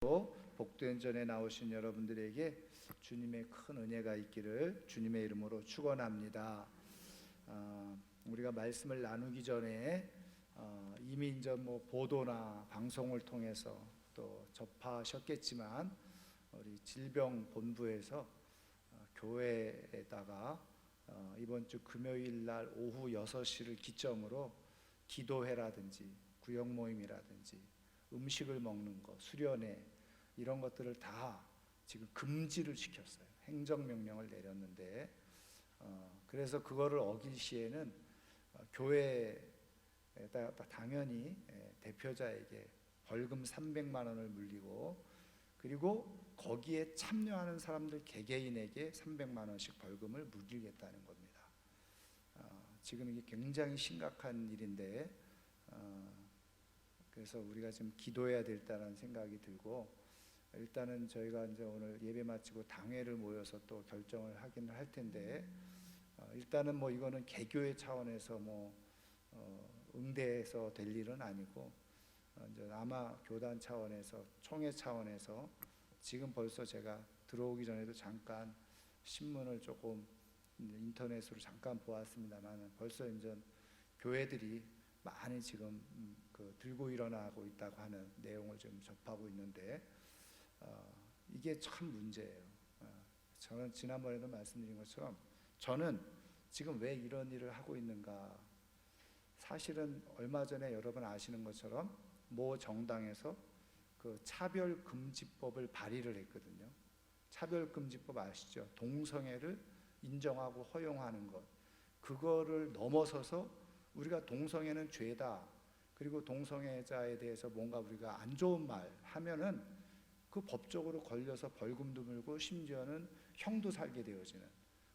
복된전에 나오신 여러분들에게 주님의 큰 은혜가 있기를 주님의 이름으로 축원합니다. 우리가 말씀을 나누기 전에 이미 이제 보도나 방송을 통해서 또 접하셨겠지만 우리 질병본부에서 교회에다가 이번 주 금요일 날 오후 6시를 기점으로 기도회라든지 구역 모임이라든지 음식을 먹는 것, 수련회 이런 것들을 다 지금 금지를 시켰어요. 행정명령을 내렸는데 그래서 그거를 어길 시에는 교회에다 당연히 대표자에게 벌금 300만 원을 물리고 그리고 거기에 참여하는 사람들 개개인에게 300만 원씩 벌금을 물리겠다는 겁니다. 지금 이게 굉장히 심각한 일인데 그래서 우리가 지금 기도해야 되겠다는 생각이 들고 일단은 저희가 이제 오늘 예배 마치고 당회를 모여서 또 결정을 하긴 할 텐데 일단은 이거는 개교회 차원에서 응대해서 될 일은 아니고 이제 아마 교단 차원에서 총회 차원에서 지금 벌써 제가 들어오기 전에도 잠깐 신문을 조금 인터넷으로 잠깐 보았습니다만 벌써 이제 교회들이 많이 지금 들고 일어나고 있다고 하는 내용을 좀 접하고 있는데 이게 참 문제예요. 저는 지난번에도 말씀드린 것처럼 저는 지금 왜 이런 일을 하고 있는가. 사실은 얼마 전에 여러분 아시는 것처럼 모 정당에서 그 차별금지법을 발의를 했거든요. 차별금지법 아시죠? 동성애를 인정하고 허용하는 것. 그거를 넘어서서 우리가 동성애는 죄다. 그리고 동성애자에 대해서 뭔가 우리가 안 좋은 말 하면은 그 법적으로 걸려서 벌금도 물고 심지어는 형도 살게 되어지는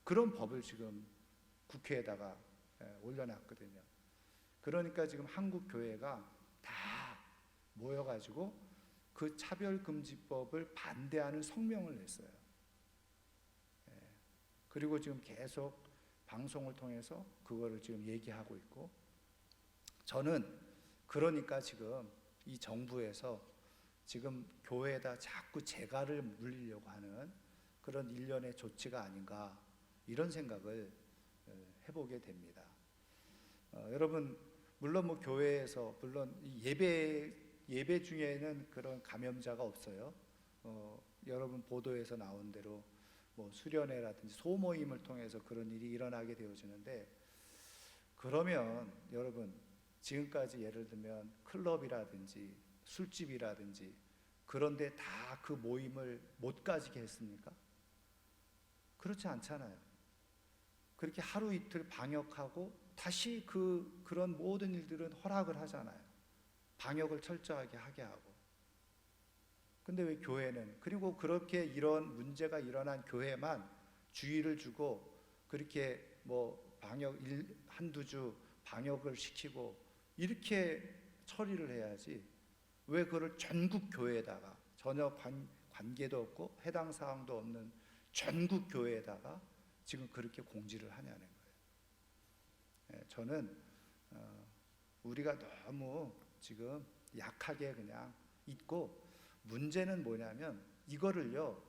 그런 법을 지금 국회에다가 올려놨거든요. 그러니까 지금 한국 교회가 다 모여가지고 그 차별금지법을 반대하는 성명을 냈어요. 그리고 지금 계속 방송을 통해서 그거를 지금 얘기하고 있고 저는 그러니까 지금 이 정부에서 지금 교회에다 자꾸 재갈을 물리려고 하는 그런 일련의 조치가 아닌가 이런 생각을 해보게 됩니다. 여러분 물론 교회에서 물론 예배 중에는 그런 감염자가 없어요. 여러분 보도에서 나온 대로 수련회라든지 소모임을 통해서 그런 일이 일어나게 되어지는데 그러면 여러분 지금까지 예를 들면 클럽이라든지 술집이라든지 그런데 다 그 모임을 못 가지게 했습니까? 그렇지 않잖아요. 그렇게 하루 이틀 방역하고 다시 그런 모든 일들은 허락을 하잖아요. 방역을 철저하게 하게 하고. 근데 왜 교회는 그리고 그렇게 이런 문제가 일어난 교회만 주의를 주고 그렇게 방역 한두 주 방역을 시키고 이렇게 처리를 해야지 왜 그걸 전국 교회에다가 전혀 관계도 없고 해당 사항도 없는 전국 교회에다가 지금 그렇게 공지를 하냐는 거예요. 저는 우리가 너무 지금 약하게 그냥 있고 문제는 뭐냐면 이거를요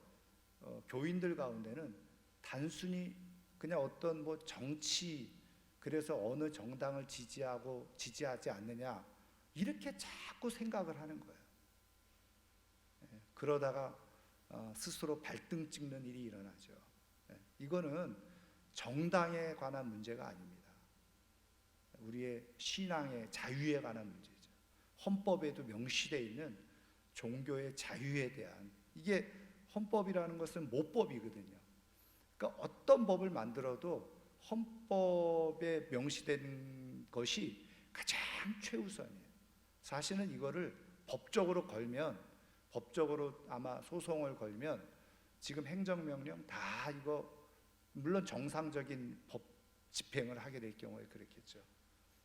교인들 가운데는 단순히 그냥 어떤 정치 그래서 어느 정당을 지지하고 지지하지 않느냐 이렇게 자꾸 생각을 하는 거예요. 그러다가 스스로 발등 찍는 일이 일어나죠. 이거는 정당에 관한 문제가 아닙니다. 우리의 신앙의 자유에 관한 문제죠. 헌법에도 명시되어 있는 종교의 자유에 대한 이게 헌법이라는 것은 모법이거든요. 그러니까 어떤 법을 만들어도 헌법에 명시된 것이 가장 최우선이에요. 사실은 이거를 법적으로 걸면 법적으로 아마 소송을 걸면 지금 행정명령 다 이거 물론 정상적인 법 집행을 하게 될 경우에 그렇겠죠.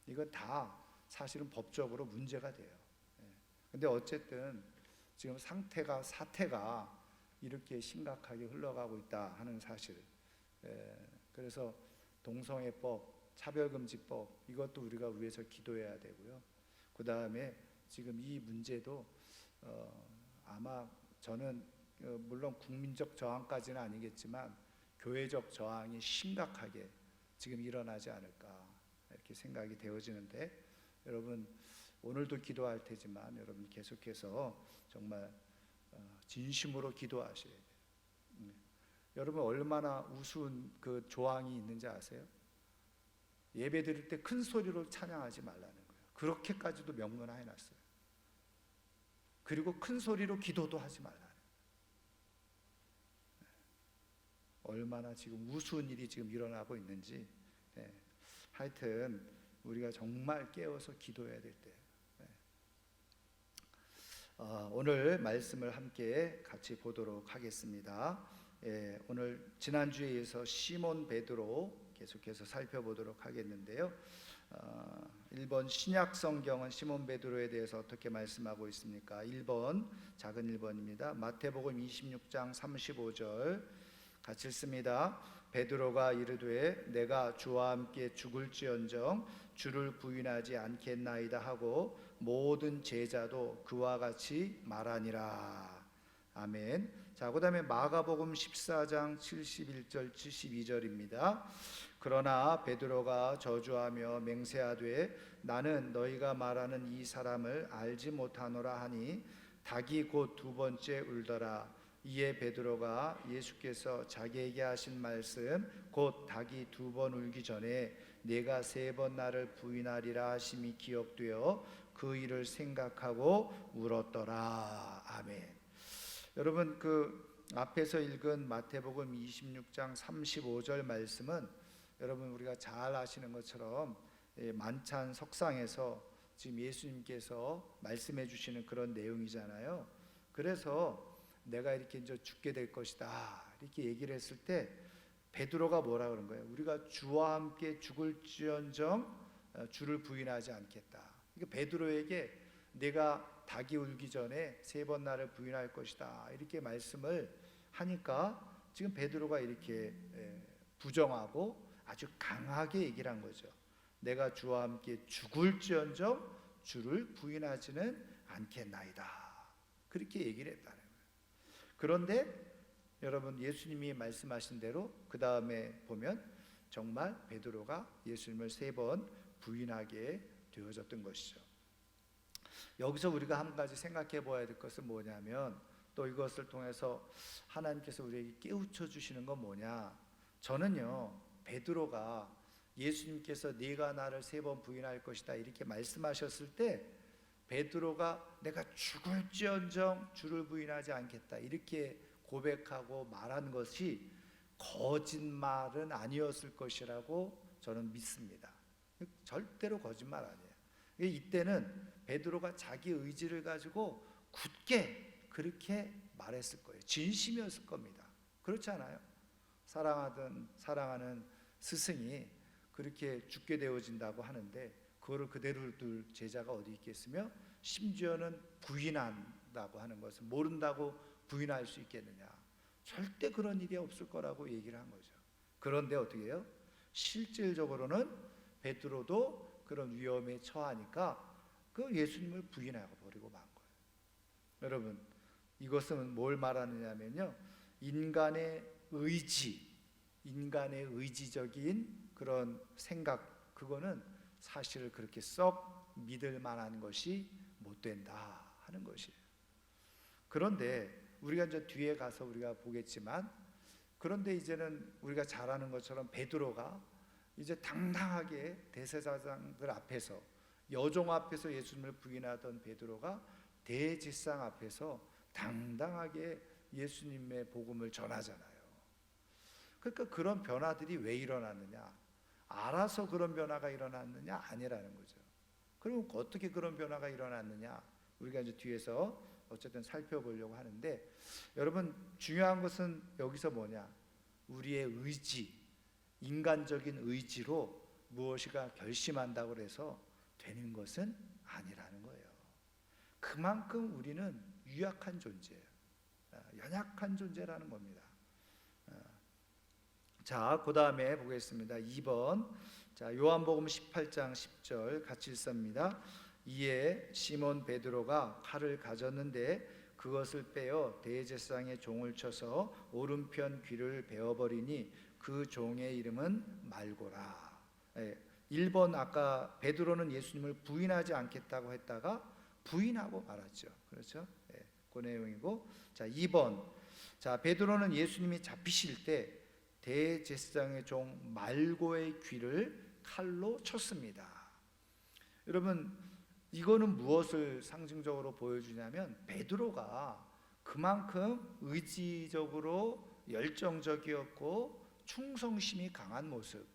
이거 다 사실은 법적으로 문제가 돼요. 근데 어쨌든 지금 사태가 이렇게 심각하게 흘러가고 있다 하는 사실. 그래서 동성애법, 차별금지법 이것도 우리가 위해서 기도해야 되고요. 그 다음에 지금 이 문제도 아마 저는 물론 국민적 저항까지는 아니겠지만 교회적 저항이 심각하게 지금 일어나지 않을까 이렇게 생각이 되어지는데, 여러분 오늘도 기도할 테지만 여러분 계속해서 정말 진심으로 기도하셔야 돼요. 여러분 얼마나 우스운 그 조항이 있는지 아세요? 예배 드릴 때 큰 소리로 찬양하지 말라는 거예요. 그렇게까지도 명문화해 놨어요. 그리고 큰 소리로 기도도 하지 말라는 거예요. 얼마나 지금 우스운 일이 지금 일어나고 있는지. 하여튼 우리가 정말 깨어서 기도해야 될 때, 오늘 말씀을 함께 같이 보도록 하겠습니다. 오늘 지난주에 이어서 시몬 베드로 계속해서 살펴보도록 하겠는데요. 1번 신약 성경은 시몬 베드로에 대해서 어떻게 말씀하고 있습니까? 1번 작은 1번입니다. 마태복음 26장 35절 같이 읽습니다. 베드로가 이르되 내가 주와 함께 죽을지언정 주를 부인하지 않겠나이다 하고 모든 제자도 그와 같이 말하니라. 아멘. 자, 그다음에 마가복음 14장 71절 72절입니다. 그러나 베드로가 저주하며 맹세하되 나는 너희가 말하는 이 사람을 알지 못하노라 하니 닭이 곧 두 번째 울더라. 이에 베드로가 예수께서 자기에게 하신 말씀 곧 닭이 두 번 울기 전에 내가 세 번 나를 부인하리라 하심이 기억되어 그 일을 생각하고 울었더라. 아멘. 여러분 그 앞에서 읽은 마태복음 26장 35절 말씀은 여러분 우리가 잘 아시는 것처럼 만찬 석상에서 지금 예수님께서 말씀해 주시는 그런 내용이잖아요. 그래서 내가 이렇게 이제 죽게 될 것이다 이렇게 얘기를 했을 때 베드로가 뭐라 그런 거예요? 우리가 주와 함께 죽을지언정 주를 부인하지 않겠다. 그러니까 베드로에게 내가 닭이 울기 전에 세 번 나를 부인할 것이다 이렇게 말씀을 하니까 지금 베드로가 이렇게 부정하고 아주 강하게 얘기를 한 거죠. 내가 주와 함께 죽을지언정 주를 부인하지는 않겠나이다 그렇게 얘기를 했다는 거예요. 그런데 여러분 예수님이 말씀하신 대로 그 다음에 보면 정말 베드로가 예수님을 세 번 부인하게 되어졌던 것이죠. 여기서 우리가 한 가지 생각해 봐야 될 것은 뭐냐면, 또 이것을 통해서 하나님께서 우리에게 깨우쳐 주시는 건 뭐냐, 저는요 베드로가 예수님께서 네가 나를 세 번 부인할 것이다 이렇게 말씀하셨을 때 베드로가 내가 죽을지언정 주를 부인하지 않겠다 이렇게 고백하고 말한 것이 거짓말은 아니었을 것이라고 저는 믿습니다. 절대로 거짓말 아니에요. 이때는 베드로가 자기 의지를 가지고 굳게 그렇게 말했을 거예요. 진심이었을 겁니다. 그렇지 않아요? 사랑하는 스승이 그렇게 죽게 되어진다고 하는데 그거를 그대로 둘 제자가 어디 있겠으며, 심지어는 부인한다고 하는 것은 모른다고 부인할 수 있겠느냐. 절대 그런 일이 없을 거라고 얘기를 한 거죠. 그런데 어떻게 해요? 실질적으로는 베드로도 그런 위험에 처하니까 그 예수님을 부인하고 버리고 만 거예요. 여러분 이것은 뭘 말하느냐면요, 인간의 의지적인 그런 생각, 그거는 사실 그렇게 썩 믿을 만한 것이 못 된다 하는 것이에요. 그런데 우리가 이제 뒤에 가서 우리가 보겠지만, 그런데 이제는 우리가 잘 아는 것처럼 베드로가 이제 당당하게 대제사장들 앞에서, 여종 앞에서 예수님을 부인하던 베드로가 대제사장 앞에서 당당하게 예수님의 복음을 전하잖아요. 그러니까 그런 변화들이 왜 일어났느냐? 알아서 그런 변화가 일어났느냐? 아니라는 거죠. 그럼 어떻게 그런 변화가 일어났느냐? 우리가 이제 뒤에서 어쨌든 살펴보려고 하는데, 여러분 중요한 것은 여기서 뭐냐? 우리의 의지, 인간적인 의지로 무엇이가 결심한다고 해서 되는 것은 아니라는 거예요. 그만큼 우리는 유약한 존재예요. 연약한 존재라는 겁니다. 자, 그 다음에 보겠습니다. 2번. 자, 요한복음 18장 10절 같이 읽습니다. 이에 시몬 베드로가 칼을 가졌는데 그것을 빼어 대제사장의 종을 쳐서 오른편 귀를 베어버리니 그 종의 이름은 말고라. 1번 아까 베드로는 예수님을 부인하지 않겠다고 했다가 부인하고 말았죠. 그렇죠? 그 내용이고, 자 2번, 자 베드로는 예수님이 잡히실 때 대제사장의 종 말고의 귀를 칼로 쳤습니다. 여러분, 이거는 무엇을 상징적으로 보여주냐면 베드로가 그만큼 의지적으로 열정적이었고 충성심이 강한 모습,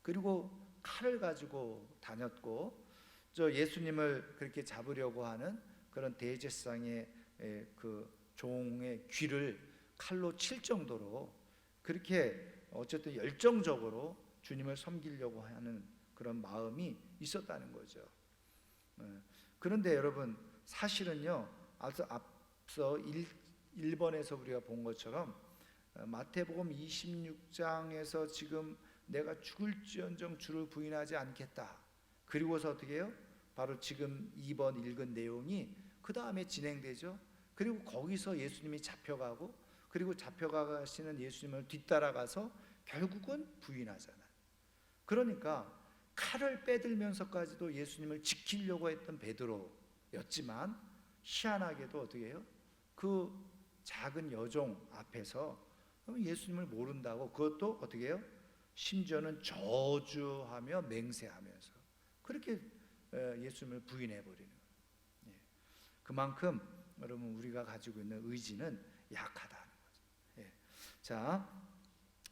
그리고 칼을 가지고 다녔고, 저 예수님을 그렇게 잡으려고 하는 그런 대제사장의 그 종의 귀를 칼로 칠 정도로 그렇게 어쨌든 열정적으로 주님을 섬기려고 하는 그런 마음이 있었다는 거죠. 그런데 여러분, 사실은요, 앞서 1번에서 우리가 본 것처럼 마태복음 26장에서 지금 내가 죽을지언정 주를 부인하지 않겠다, 그리고서 어떻게 해요? 바로 지금 2번 읽은 내용이 그 다음에 진행되죠. 그리고 거기서 예수님이 잡혀가고, 그리고 잡혀가시는 예수님을 뒤따라가서 결국은 부인하잖아요. 그러니까 칼을 빼들면서까지도 예수님을 지키려고 했던 베드로였지만, 희한하게도 어떻게 해요? 그 작은 여종 앞에서 예수님을 모른다고, 그것도 어떻게 해요? 심지어는 저주하며 맹세하면서 그렇게 예수님을 부인해버리는 거예요. 그만큼 여러분, 우리가 가지고 있는 의지는 약하다는 거죠. 자,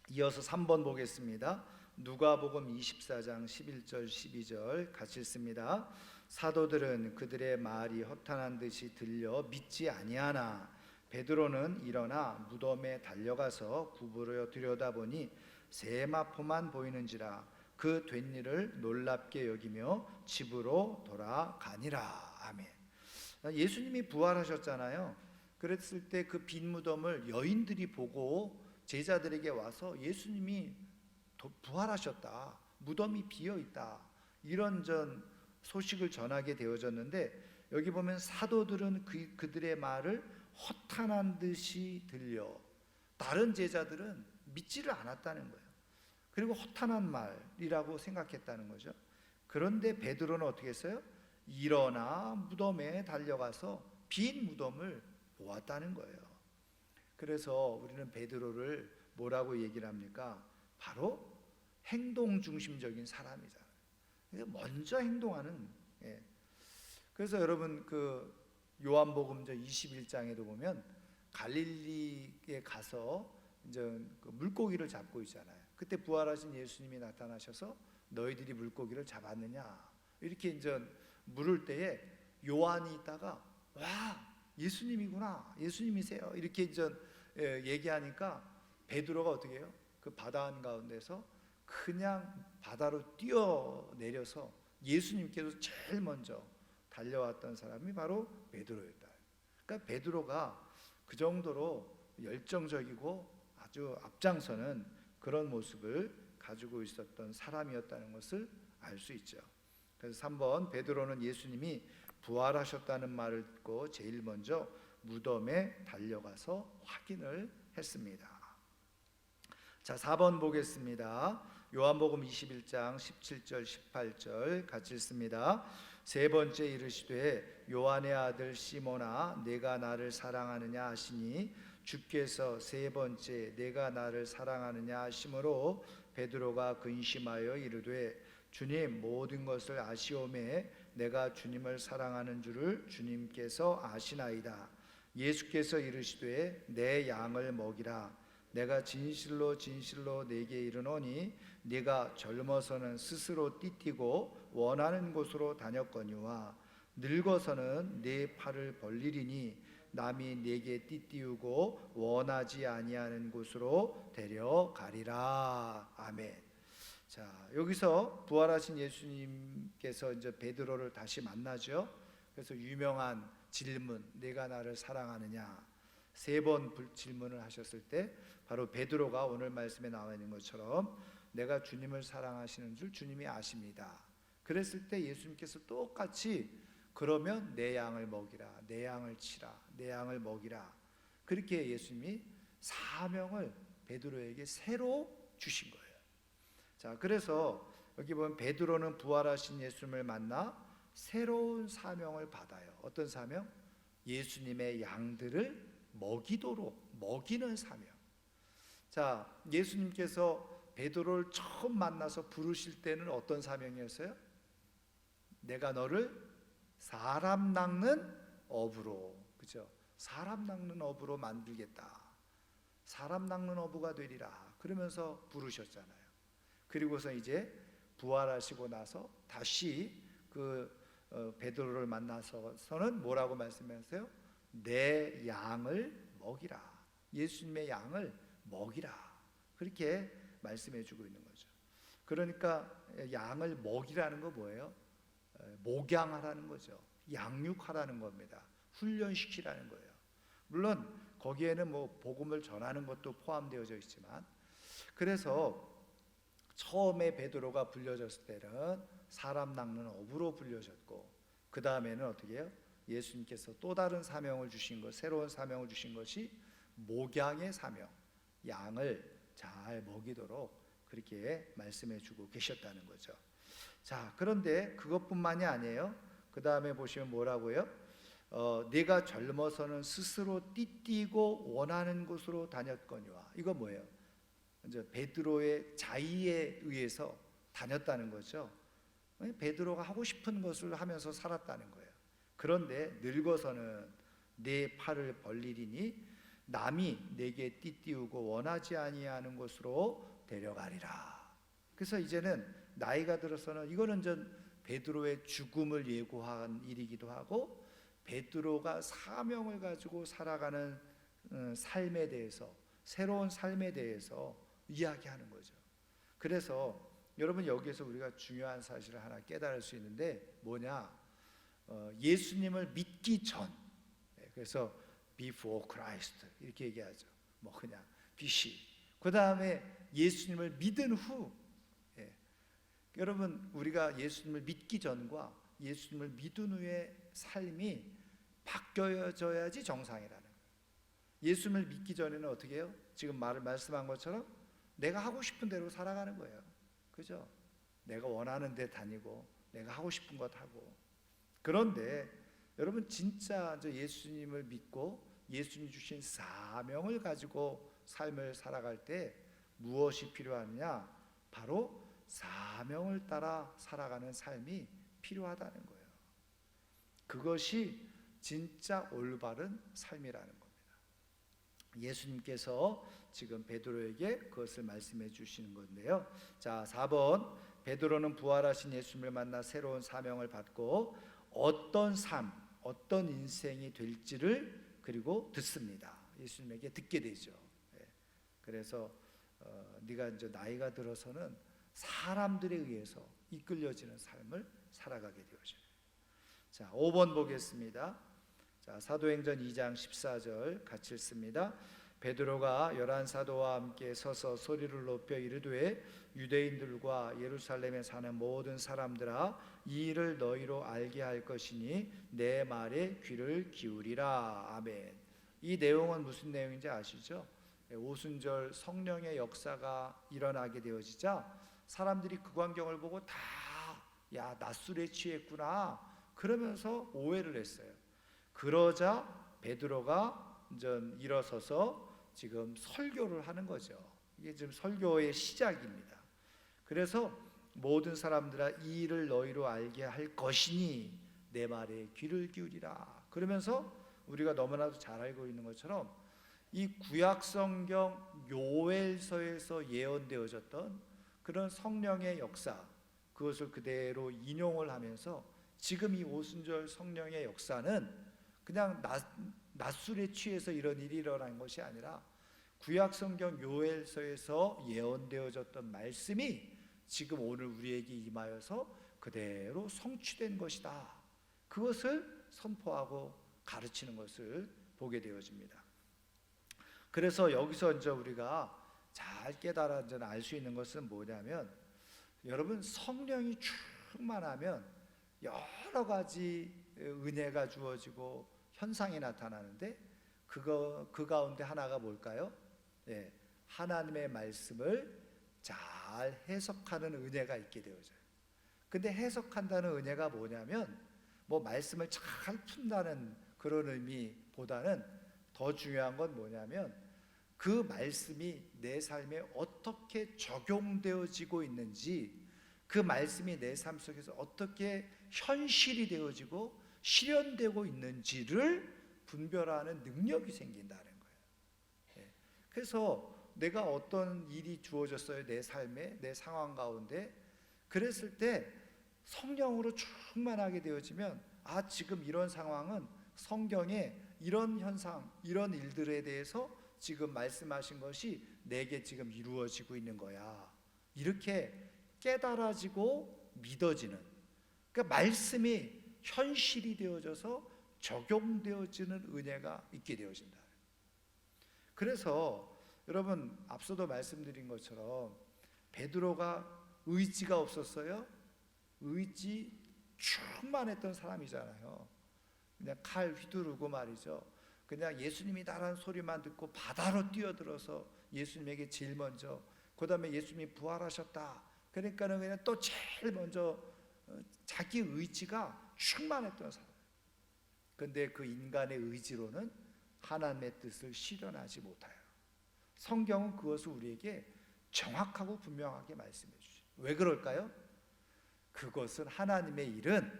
이어서 3번 보겠습니다. 누가복음 24장 11절 12절 같이 읽습니다. 사도들은 그들의 말이 허탄한 듯이 들려 믿지 아니하나 베드로는 일어나 무덤에 달려가서 구부려 들여다보니 세마포만 보이는지라 그 된 일을 놀랍게 여기며 집으로 돌아가니라. 아멘. 예수님이 부활하셨잖아요. 그랬을 때 그 빈 무덤을 여인들이 보고 제자들에게 와서 예수님이 부활하셨다, 무덤이 비어있다, 이런 소식을 전하게 되어졌는데, 여기 보면 사도들은 그들의 말을 허탄한 듯이 들려, 다른 제자들은 믿지를 않았다는 거예요. 그리고 허탄한 말이라고 생각했다는 거죠. 그런데 베드로는 어떻게 했어요? 일어나 무덤에 달려가서 빈 무덤을 보았다는 거예요. 그래서 우리는 베드로를 뭐라고 얘기를 합니까? 바로 행동 중심적인 사람이잖아요. 먼저 행동하는. 그래서 여러분, 그 요한복음 21장에도 보면 갈릴리에 가서 이제 그 물고기를 잡고 있잖아요. 그때 부활하신 예수님이 나타나셔서 너희들이 물고기를 잡았느냐 이렇게 이제 물을 때에 요한이 있다가 와, 예수님이구나, 예수님이세요, 이렇게 이제 얘기하니까 베드로가 어떻게 해요? 그 바다 한가운데서 그냥 바다로 뛰어내려서 예수님께서 제일 먼저 달려왔던 사람이 바로 베드로였다. 그러니까 베드로가 그 정도로 열정적이고 아주 앞장서는 그런 모습을 가지고 있었던 사람이었다는 것을 알 수 있죠. 그래서 3번, 베드로는 예수님이 부활하셨다는 말을 듣고 제일 먼저 무덤에 달려가서 확인을 했습니다. 자, 4번 보겠습니다. 요한복음 21장 17절 18절 같이 읽습니다. 세 번째 이르시되 요한의 아들 시몬아 내가 나를 사랑하느냐 하시니 주께서 세 번째 내가 나를 사랑하느냐 하심으로 베드로가 근심하여 이르되 주님, 모든 것을 아시오매 내가 주님을 사랑하는 줄을 주님께서 아시나이다. 예수께서 이르시되 내 양을 먹이라. 내가 진실로 진실로 네게 이르노니 네가 젊어서는 스스로 띠띠고 원하는 곳으로 다녔거니와 늙어서는 네 팔을 벌리리니 남이 네게 띠띠우고 원하지 아니하는 곳으로 데려가리라. 아멘. 자, 여기서 부활하신 예수님께서 이제 베드로를 다시 만나죠. 그래서 유명한 질문, 내가 나를 사랑하느냐, 세 번 질문을 하셨을 때 바로 베드로가 오늘 말씀에 나와 있는 것처럼 내가 주님을 사랑하시는 줄 주님이 아십니다. 그랬을 때 예수님께서 똑같이 그러면 내 양을 먹이라, 내 양을 치라, 내 양을 먹이라. 그렇게 예수님이 사명을 베드로에게 새로 주신 거예요. 자, 그래서 여기 보면 베드로는 부활하신 예수님을 만나 새로운 사명을 받아요. 어떤 사명? 예수님의 양들을 먹이도록, 먹이는 사명. 자, 예수님께서 베드로를 처음 만나서 부르실 때는 어떤 사명이었어요? 내가 너를 사람 낚는 어부로, 그죠? 사람 낚는 어부로 만들겠다. 사람 낚는 어부가 되리라. 그러면서 부르셨잖아요. 그리고서 이제 부활하시고 나서 다시 베드로를 만나서는 뭐라고 말씀하세요? 내 양을 먹이라. 예수님의 양을 먹이라. 그렇게 말씀해 주고 있는 거죠. 그러니까 양을 먹이라는 거 뭐예요? 목양하라는 거죠. 양육하라는 겁니다. 훈련시키라는 거예요. 물론 거기에는 뭐 복음을 전하는 것도 포함되어져 있지만, 그래서 처음에 베드로가 불려졌을 때는 사람 낚는 어부로 불려졌고, 그 다음에는 어떻게 해요? 예수님께서 또 다른 사명을 주신 것, 새로운 사명을 주신 것이 목양의 사명, 양을 잘 먹이도록 그렇게 말씀해 주고 계셨다는 거죠. 자, 그런데 그것뿐만이 아니에요. 그 다음에 보시면 뭐라고요? 네가 젊어서는 스스로 띠띠고 원하는 곳으로 다녔거니와. 이거 뭐예요? 이제 베드로의 자의에 의해서 다녔다는 거죠. 베드로가 하고 싶은 것을 하면서 살았다는 거예요. 그런데 늙어서는 네 팔을 벌리리니 남이 내게 띠띠우고 원하지 아니하는 곳으로 데려가리라. 그래서 이제는 나이가 들어서는, 이거는 전 베드로의 죽음을 예고한 일이기도 하고, 베드로가 사명을 가지고 살아가는 삶에 대해서, 새로운 삶에 대해서 이야기하는 거죠. 그래서 여러분, 여기에서 우리가 중요한 사실을 하나 깨달을 수 있는데 뭐냐? 예수님을 믿기 전, 그래서 before Christ 이렇게 얘기하죠. 뭐 그냥 BC. 그 다음에 예수님을 믿은 후. 여러분, 우리가 예수님을 믿기 전과 예수님을 믿은 후의 삶이 바뀌어져야지 정상이라는 거예요. 예수님을 믿기 전에는 어떻게 해요? 지금 말씀한 것처럼 내가 하고 싶은 대로 살아가는 거예요. 그죠? 내가 원하는 데 다니고 내가 하고 싶은 것 하고. 그런데 여러분, 진짜 예수님을 믿고 예수님 주신 사명을 가지고 삶을 살아갈 때 무엇이 필요하느냐? 바로 사명을 따라 살아가는 삶이 필요하다는 거예요. 그것이 진짜 올바른 삶이라는 겁니다. 예수님께서 지금 베드로에게 그것을 말씀해 주시는 건데요. 자, 4번, 베드로는 부활하신 예수님을 만나 새로운 사명을 받고 어떤 삶, 어떤 인생이 될지를 그리고 듣습니다. 예수님에게 듣게 되죠. 그래서 네가 이제 나이가 들어서는 사람들에 의해서 이끌려지는 삶을 살아가게 되어져요. 자, 5번 보겠습니다. 자, 사도행전 2장 14절 같이 읽습니다. 베드로가 11사도와 함께 서서 소리를 높여 이르되 유대인들과 예루살렘에 사는 모든 사람들아, 이 일을 너희로 알게 할 것이니 내 말에 귀를 기울이라. 아멘. 이 내용은 무슨 내용인지 아시죠? 오순절 성령의 역사가 일어나게 되어지자 사람들이 그 광경을 보고 다 야, 낮술에 취했구나 그러면서 오해를 했어요. 그러자 베드로가 일어서서 지금 설교를 하는 거죠. 이게 지금 설교의 시작입니다. 그래서 모든 사람들아, 이 일을 너희로 알게 할 것이니 내 말에 귀를 기울이라. 그러면서 우리가 너무나도 잘 알고 있는 것처럼 이 구약 성경 요엘서에서 예언되어졌던 그런 성령의 역사, 그것을 그대로 인용을 하면서 지금 이 오순절 성령의 역사는 그냥 낮술에 취해서 이런 일이 일어난 것이 아니라 구약 성경 요엘서에서 예언되어졌던 말씀이 지금 오늘 우리에게 임하여서 그대로 성취된 것이다. 그것을 선포하고 가르치는 것을 보게 되어집니다. 그래서 여기서 이제 우리가 잘 깨달아 알 수 있는 것은 뭐냐면, 여러분, 성령이 충만하면 여러 가지 은혜가 주어지고 현상이 나타나는데 그 가운데 하나가 뭘까요? 예, 하나님의 말씀을 잘 해석하는 은혜가 있게 되어져요. 근데 해석한다는 은혜가 뭐냐면 뭐 말씀을 잘 푼다는 그런 의미보다는 더 중요한 건 뭐냐면 그 말씀이 내 삶에 어떻게 적용되어지고 있는지, 그 말씀이 내 삶 속에서 어떻게 현실이 되어지고 실현되고 있는지를 분별하는 능력이 생긴다는 거예요. 그래서 내가 어떤 일이 주어졌어요, 내 삶에, 내 상황 가운데. 그랬을 때 성령으로 충만하게 되어지면 지금 이런 상황은 성경에 이런 현상, 이런 일들에 대해서 지금 말씀하신 것이 내게 지금 이루어지고 있는 거야, 이렇게 깨달아지고 믿어지는, 그러니까 말씀이 현실이 되어져서 적용되어지는 은혜가 있게 되어진다. 그래서 여러분, 앞서도 말씀드린 것처럼 베드로가 의지가 없었어요? 의지 충만했던 사람이잖아요. 그냥 칼 휘두르고 말이죠, 그냥 예수님이다라는 소리만 듣고 바다로 뛰어들어서 예수님에게 제일 먼저, 그 다음에 예수님이 부활하셨다, 그러니까는 그냥 또 제일 먼저 자기 의지가 충만했던 사람. 그런데 그 인간의 의지로는 하나님의 뜻을 실현하지 못해요. 성경은 그것을 우리에게 정확하고 분명하게 말씀해 주죠. 왜 그럴까요? 그것은 하나님의 일은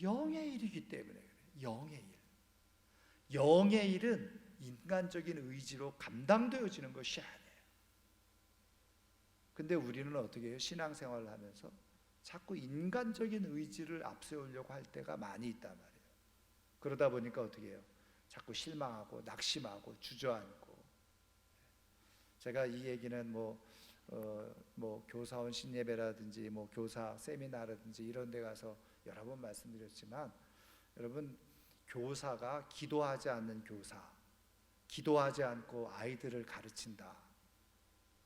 영의 일이기 때문에 그래요. 영의 일. 영의 일은 인간적인 의지로 감당되어지는 것이 아니에요. 근데 우리는 어떻게 해요? 신앙생활을 하면서 자꾸 인간적인 의지를 앞세우려고 할 때가 많이 있단 말이에요. 그러다 보니까 어떻게 해요? 자꾸 실망하고 낙심하고 주저앉고. 제가 이 얘기는 뭐 교사원 신예배라든지 뭐 교사 세미나라든지 이런 데 가서 여러 번 말씀드렸지만, 여러분, 교사가 기도하지 않는 교사, 기도하지 않고 아이들을 가르친다,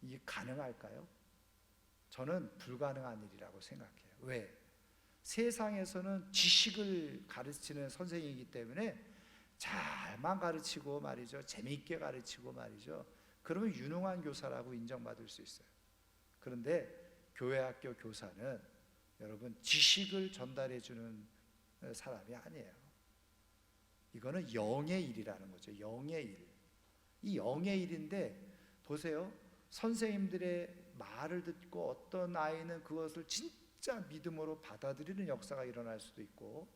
이게 가능할까요? 저는 불가능한 일이라고 생각해요. 왜? 세상에서는 지식을 가르치는 선생이기 때문에 잘만 가르치고 말이죠, 재미있게 가르치고 말이죠, 그러면 유능한 교사라고 인정받을 수 있어요. 그런데 교회 학교 교사는 여러분 지식을 전달해 주는 사람이 아니에요. 이거는 영의 일이라는 거죠. 영의 일. 이 영의 일인데 보세요. 선생님들의 말을 듣고 어떤 아이는 그것을 진짜 믿음으로 받아들이는 역사가 일어날 수도 있고,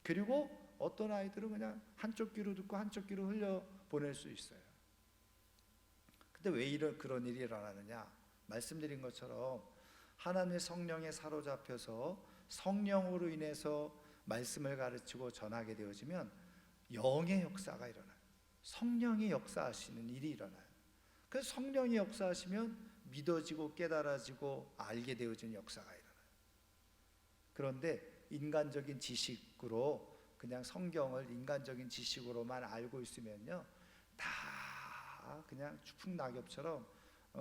그리고 어떤 아이들은 그냥 한쪽 귀로 듣고 한쪽 귀로 흘려보낼 수 있어요. 근데 왜 그런 일이 일어나느냐? 말씀드린 것처럼 하나님의 성령에 사로잡혀서 성령으로 인해서 말씀을 가르치고 전하게 되어지면 영의 역사가 일어나요. 성령이 역사하시는 일이 일어나요. 그래서 성령이 역사하시면 믿어지고 깨달아지고 알게 되어지는 역사가 일어나요. 그런데 인간적인 지식으로 그냥 성경을 인간적인 지식으로만 알고 있으면요, 다 그냥 추풍낙엽처럼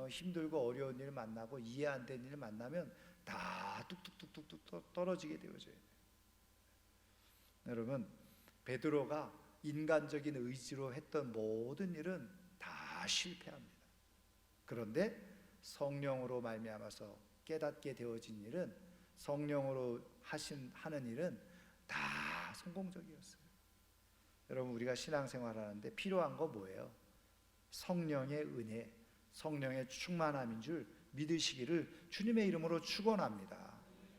힘들고 어려운 일 만나고 이해 안 되는 일 만나면 다 뚝뚝뚝뚝 떨어지게 되어져요. 여러분, 베드로가 인간적인 의지로 했던 모든 일은 다 실패합니다. 그런데 성령으로 말미암아서 깨닫게 되어진 일은, 성령으로 하는 일은 다 성공적이었어요. 여러분, 우리가 신앙생활하는데 필요한 거 뭐예요? 성령의 은혜, 성령의 충만함인 줄 믿으시기를 주님의 이름으로 축원합니다.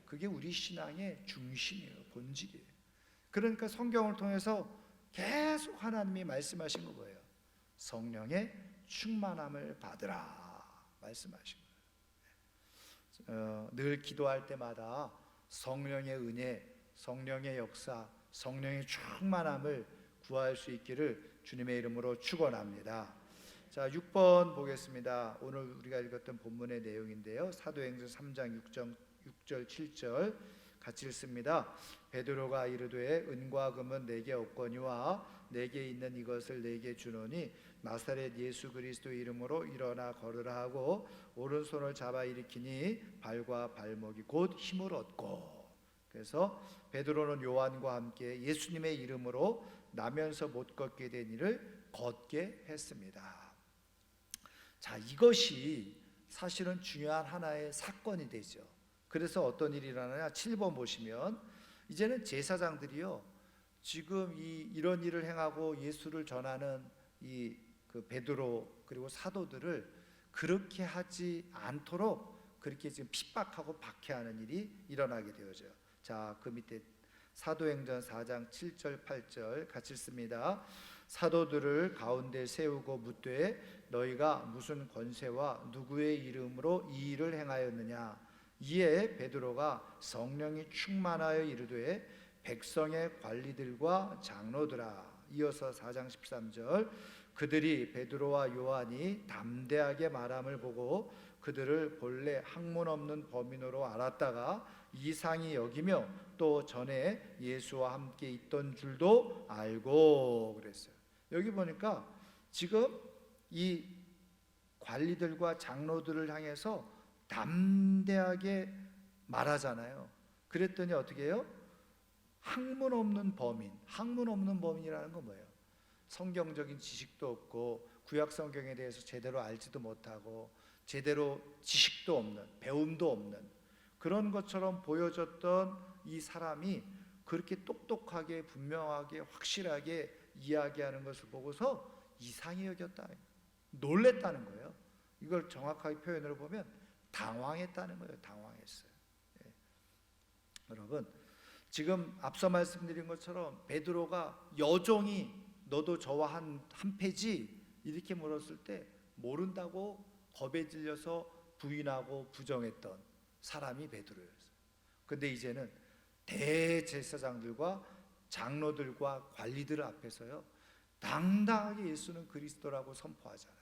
그게 우리 신앙의 중심이에요. 본질이에요. 그러니까 성경을 통해서 계속 하나님이 말씀하신 거 뭐예요? 성령의 충만함을 받으라 말씀하신 거예요. 늘 기도할 때마다 성령의 은혜, 성령의 역사, 성령의 충만함을 구할 수 있기를 주님의 이름으로 축원합니다. 자, 6번 보겠습니다. 오늘 우리가 읽었던 본문의 내용인데요, 사도행전 3장 6절 7절 같이 읽습니다. 베드로가 이르되 은과 금은 내게 없거니와 내게 있는 이것을 내게 주노니 나사렛 예수 그리스도 이름으로 일어나 걸으라 하고 오른손을 잡아 일으키니 발과 발목이 곧 힘을 얻고. 그래서 베드로는 요한과 함께 예수님의 이름으로 나면서 못 걷게 된 이를 걷게 했습니다. 자, 이것이 사실은 중요한 하나의 사건이 되죠. 그래서 어떤 일이 일어나냐? 7번 보시면 이제는 제사장들이요, 지금 이런 일을 행하고 예수를 전하는 그 베드로 그리고 사도들을 그렇게 하지 않도록 그렇게 지금 핍박하고 박해하는 일이 일어나게 되어져요. 자, 그 밑에 사도행전 4장 7절 8절 같이 읽습니다. 사도들을 가운데 세우고 묻되 너희가 무슨 권세와 누구의 이름으로 이 일을 행하였느냐? 이에 베드로가 성령이 충만하여 이르되 백성의 관리들과 장로들아. 이어서 4장 13절 그들이 베드로와 요한이 담대하게 말함을 보고 그들을 본래 학문 없는 범인으로 알았다가 이상히 여기며 또 전에 예수와 함께 있던 줄도 알고 그랬어요. 여기 보니까 지금 이 관리들과 장로들을 향해서 담대하게 말하잖아요. 그랬더니 어떻게 해요? 학문 없는 범인. 학문 없는 범인이라는 건 뭐예요? 성경적인 지식도 없고 구약 성경에 대해서 제대로 알지도 못하고 제대로 지식도 없는, 배움도 없는 그런 것처럼 보여졌던 이 사람이 그렇게 똑똑하게 분명하게 확실하게 이야기하는 것을 보고서 이상히 여겼다, 놀랬다는 거예요. 이걸 정확하게 표현을 보면 당황했다는 거예요. 당황했어요. 예. 여러분, 지금 앞서 말씀드린 것처럼 베드로가 여종이 너도 저와 한 패지 이렇게 물었을 때 모른다고 겁에 질려서 부인하고 부정했던 사람이 베드로였어요. 근데 이제는 대제사장들과 장로들과 관리들 앞에서요, 당당하게 예수는 그리스도라고 선포하잖아요.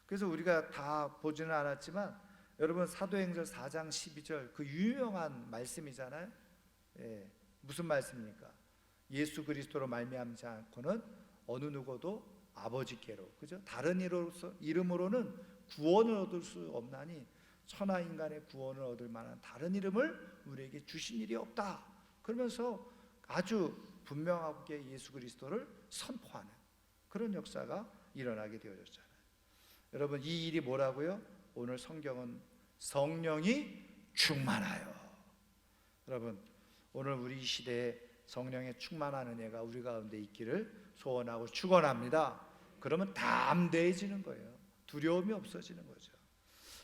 그래서 우리가 다 보지는 않았지만 여러분, 사도행전 4장 12절 그 유명한 말씀이잖아요. 예, 무슨 말씀입니까? 예수 그리스도로 말미암지 않고는 어느 누구도 아버지께로, 그죠? 다른 이름으로는 구원을 얻을 수 없나니 천하 인간의 구원을 얻을 만한 다른 이름을 우리에게 주신 일이 없다. 그러면서 아주 분명하게 예수 그리스도를 선포하는 그런 역사가 일어나게 되어졌잖아요. 여러분, 이 일이 뭐라고요? 오늘 성경은 성령이 충만하여. 여러분, 오늘 우리 시대에 성령의 충만한 은혜가 우리 가운데 있기를 소원하고 축원합니다. 그러면 담대해지는 거예요. 두려움이 없어지는 거죠.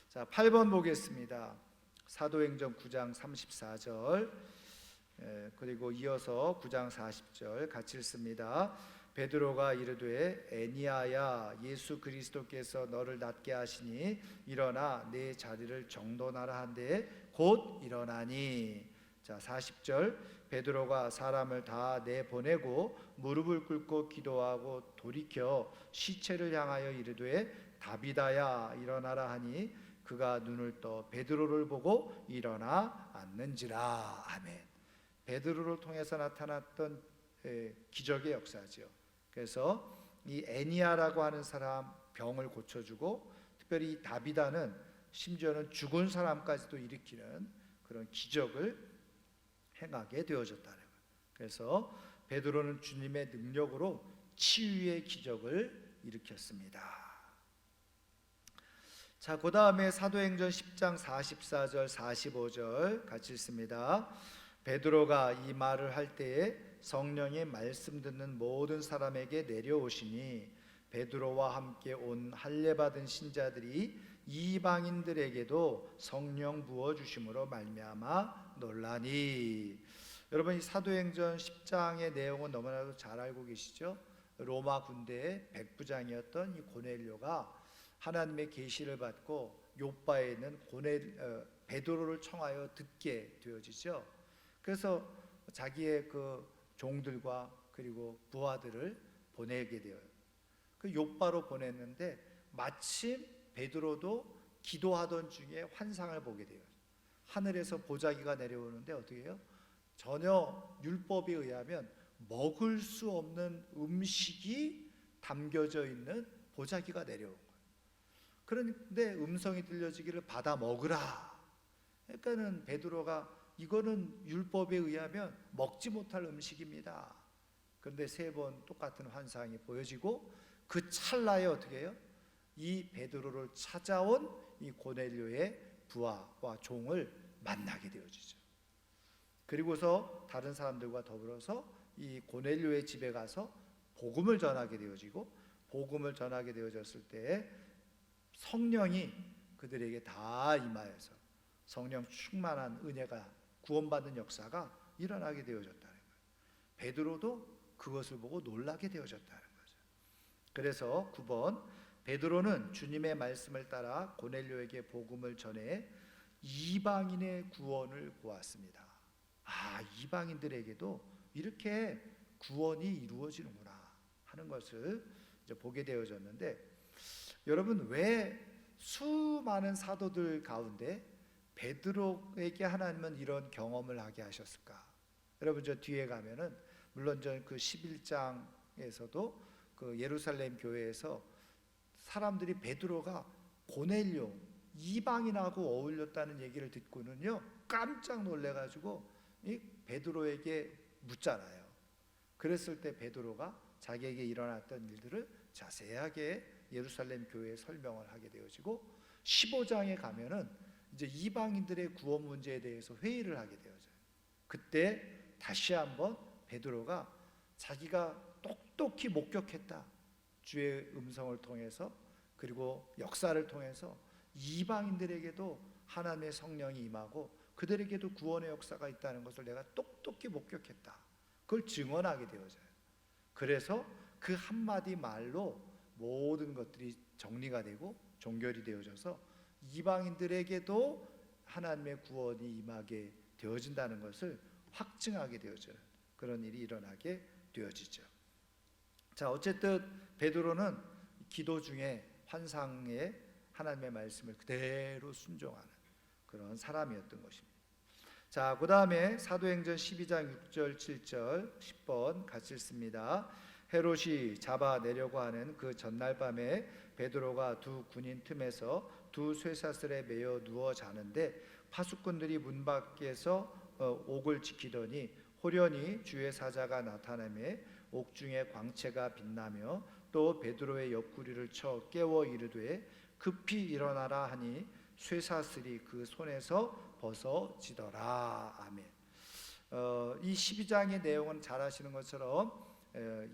자, 8번 보겠습니다. 사도행전 9장 34절 그리고 이어서 9장 40절 같이 읽습니다. 베드로가 이르되 애니야야, 예수 그리스도께서 너를 낫게 하시니 일어나 내 자리를 정돈하라 한데 곧 일어나니. 자, 40절 베드로가 사람을 다 내보내고 무릎을 꿇고 기도하고 돌이켜 시체를 향하여 이르되 다비다야 일어나라 하니 그가 눈을 떠 베드로를 보고 일어나 앉는지라. 아멘. 베드로를 통해서 나타났던 기적의 역사죠. 그래서 이 애니야라고 하는 사람 병을 고쳐주고, 특별히 다비다는 심지어는 죽은 사람까지도 일으키는 그런 기적을 행하게 되어졌다는 거예요. 그래서 베드로는 주님의 능력으로 치유의 기적을 일으켰습니다. 자, 그 다음에 사도행전 10장 44절 45절 같이 읽습니다. 베드로가 이 말을 할 때에 성령이 말씀 듣는 모든 사람에게 내려오시니 베드로와 함께 온 할례 받은 신자들이 이방인들에게도 성령 부어 주심으로 말미암아 놀라니. 여러분, 이 사도행전 10장의 내용은 너무나도 잘 알고 계시죠? 로마 군대의 백부장이었던 이 고넬료가 하나님의 계시를 받고 요빠에 있는 베드로를 청하여 듣게 되어지죠. 그래서 자기의 그 종들과 그리고 부하들을 보내게 돼요. 그 요빠로 보냈는데 마침 베드로도 기도하던 중에 환상을 보게 돼요. 하늘에서 보자기가 내려오는데 어떻게 해요? 전혀 율법에 의하면 먹을 수 없는 음식이 담겨져 있는 보자기가 내려온 거예요. 그런데 음성이 들려지기를 받아 먹으라. 그러니까는 베드로가 이거는 율법에 의하면 먹지 못할 음식입니다. 그런데 3번 똑같은 환상이 보여지고 그 찰나에 어떻게 해요? 이 베드로를 찾아온 이 고넬료의 부하와 종을 만나게 되어지죠. 그리고서 다른 사람들과 더불어서 이 고넬료의 집에 가서 복음을 전하게 되어지고, 복음을 전하게 되어졌을 때 성령이 그들에게 다 임하여서 성령 충만한 은혜가, 구원받는 역사가 일어나게 되어졌다는 거예요. 베드로도 그것을 보고 놀라게 되어졌다는 거죠. 그래서 9번, 베드로는 주님의 말씀을 따라 고넬료에게 복음을 전해 이방인의 구원을 보았습니다. 이방인들에게도 이렇게 구원이 이루어지는구나 하는 것을 이제 보게 되어졌는데, 여러분, 왜 수많은 사도들 가운데 베드로에게 하나님은 이런 경험을 하게 하셨을까? 여러분, 저 뒤에 가면은 물론 그 11장에서도 그 예루살렘 교회에서 사람들이 베드로가 고넬료 이방인하고 어울렸다는 얘기를 듣고는요 깜짝 놀래가지고 이 베드로에게 묻잖아요. 그랬을 때 베드로가 자기에게 일어났던 일들을 자세하게 예루살렘 교회에 설명을 하게 되어지고, 15장에 가면은 이제 이방인들의 구원 문제에 대해서 회의를 하게 되어져요. 그때 다시 한번 베드로가 자기가 똑똑히 목격했다, 주의 음성을 통해서 그리고 역사를 통해서 이방인들에게도 하나님의 성령이 임하고 그들에게도 구원의 역사가 있다는 것을 내가 똑똑히 목격했다, 그걸 증언하게 되어져요. 그래서 그 한마디 말로 모든 것들이 정리가 되고 종결이 되어져서 이방인들에게도 하나님의 구원이 임하게 되어진다는 것을 확증하게 되어지는 그런 일이 일어나게 되어지죠. 자, 어쨌든 베드로는 기도 중에 환상에 하나님의 말씀을 그대로 순종하는 그런 사람이었던 것입니다. 자, 그 다음에 사도행전 12장 6절 7절 10번 같이 읽습니다. 헤롯이 잡아내려고 하는 그 전날 밤에 베드로가 두 군인 틈에서 두 쇠사슬에 매여 누워 자는데 파수꾼들이 문 밖에서 옥을 지키더니 호련히 주의 사자가 나타나며 옥중에 광채가 빛나며 또 베드로의 옆구리를 쳐 깨워 이르되 급히 일어나라 하니 쇠사슬이 그 손에서 벗어지더라. 아멘. 이 12장의 내용은 잘 아시는 것처럼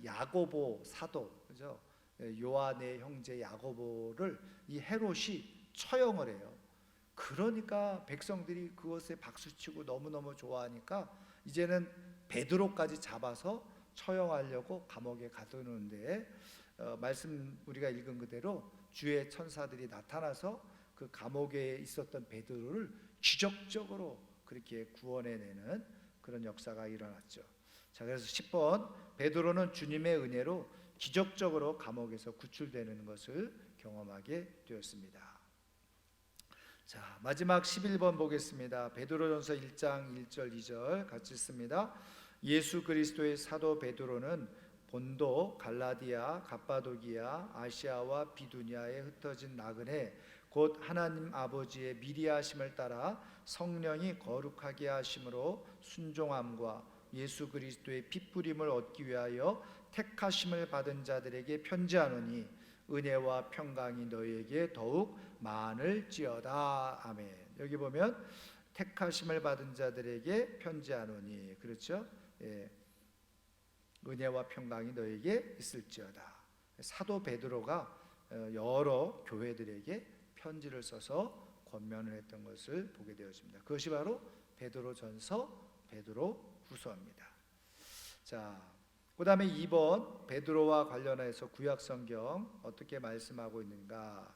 야고보 사도, 그죠? 요한의 형제 야고보를 이 헤롯이 처형을 해요. 그러니까 백성들이 그것에 박수치고 너무너무 좋아하니까 이제는 베드로까지 잡아서 처형하려고 감옥에 가두는데, 말씀 우리가 읽은 그대로 주의 천사들이 나타나서 그 감옥에 있었던 베드로를 기적적으로 그렇게 구원해내는 그런 역사가 일어났죠. 자, 그래서 10번, 베드로는 주님의 은혜로 기적적으로 감옥에서 구출되는 것을 경험하게 되었습니다. 자, 마지막 11번 보겠습니다. 베드로전서 1장 1절 2절 같이 읽습니다. 예수 그리스도의 사도 베드로는 본도, 갈라디아, 갑바도기아, 아시아와 비두니아에 흩어진 나그네 곧 하나님 아버지의 미리 하심을 따라 성령이 거룩하게 하심으로 순종함과 예수 그리스도의 피뿌림을 얻기 위하여 택하심을 받은 자들에게 편지하노니 은혜와 평강이 너희에게 더욱 많을지어다. 아멘. 여기 보면 택하심을 받은 자들에게 편지하노니, 그렇죠? 예. 은혜와 평강이 너희에게 있을지어다. 사도 베드로가 여러 교회들에게 편지를 써서 권면을 했던 것을 보게 되었습니다. 그것이 바로 베드로전서, 베드로후서입니다. 자, 그 다음에 2번, 베드로와 관련해서 구약성경 어떻게 말씀하고 있는가.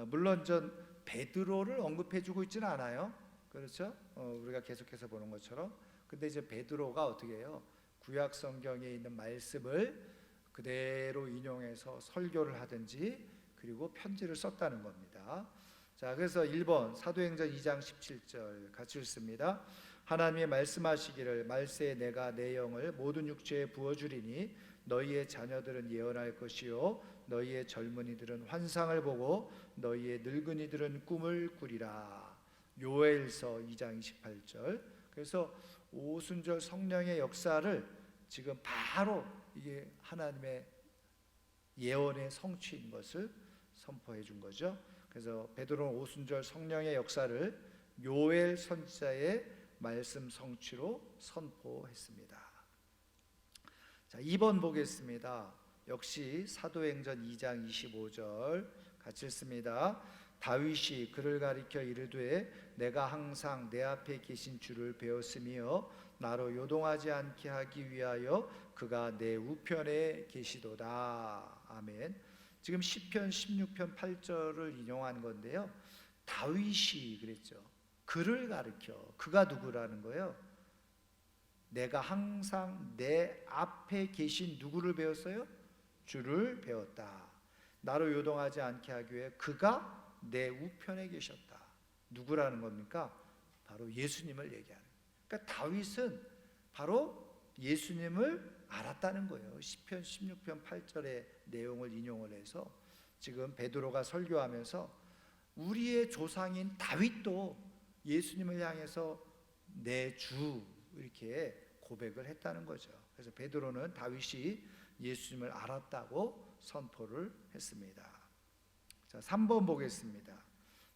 물론 전 베드로를 언급해주고 있지는 않아요. 그렇죠? 우리가 계속해서 보는 것처럼. 근데 이제 베드로가 어떻게 해요? 구약성경에 있는 말씀을 그대로 인용해서 설교를 하든지 그리고 편지를 썼다는 겁니다. 자, 그래서 1번 사도행전 2장 17절 같이 읽습니다. 하나님이 말씀하시기를 말세에 내가 내 영을 모든 육체에 부어주리니 너희의 자녀들은 예언할 것이요 너희의 젊은이들은 환상을 보고 너희의 늙은이들은 꿈을 꾸리라. 요엘서 2장 28절 그래서 오순절 성령의 역사를 지금 바로 이게 하나님의 예언의 성취인 것을 선포해 준 거죠. 그래서 베드로는 오순절 성령의 역사를 요엘 선지자의 말씀 성취로 선포했습니다. 자, 2번 보겠습니다. 역시 사도행전 2장 25절 같이 읽습니다. 다윗이 그를 가리켜 이르되 내가 항상 내 앞에 계신 주를 배웠으며 나로 요동하지 않게 하기 위하여 그가 내 우편에 계시도다. 아멘. 지금 시편 16편 8절을 인용한 건데요. 다윗이 그랬죠. 그를 가리켜. 그가 누구라는 거예요? 내가 항상 내 앞에 계신 누구를 배웠어요? 주를 배웠다. 나로 요동하지 않게 하기 위해 그가 내 우편에 계셨다. 누구라는 겁니까? 바로 예수님을 얘기하는 거예요. 그러니까 다윗은 바로 예수님을 알았다는 거예요. 시편 16편 8절의 내용을 인용을 해서 지금 베드로가 설교하면서 우리의 조상인 다윗도 예수님을 향해서 내 주 이렇게 고백을 했다는 거죠. 그래서 베드로는 다윗이 예수님을 알았다고 선포를 했습니다. 자, 3번 보겠습니다.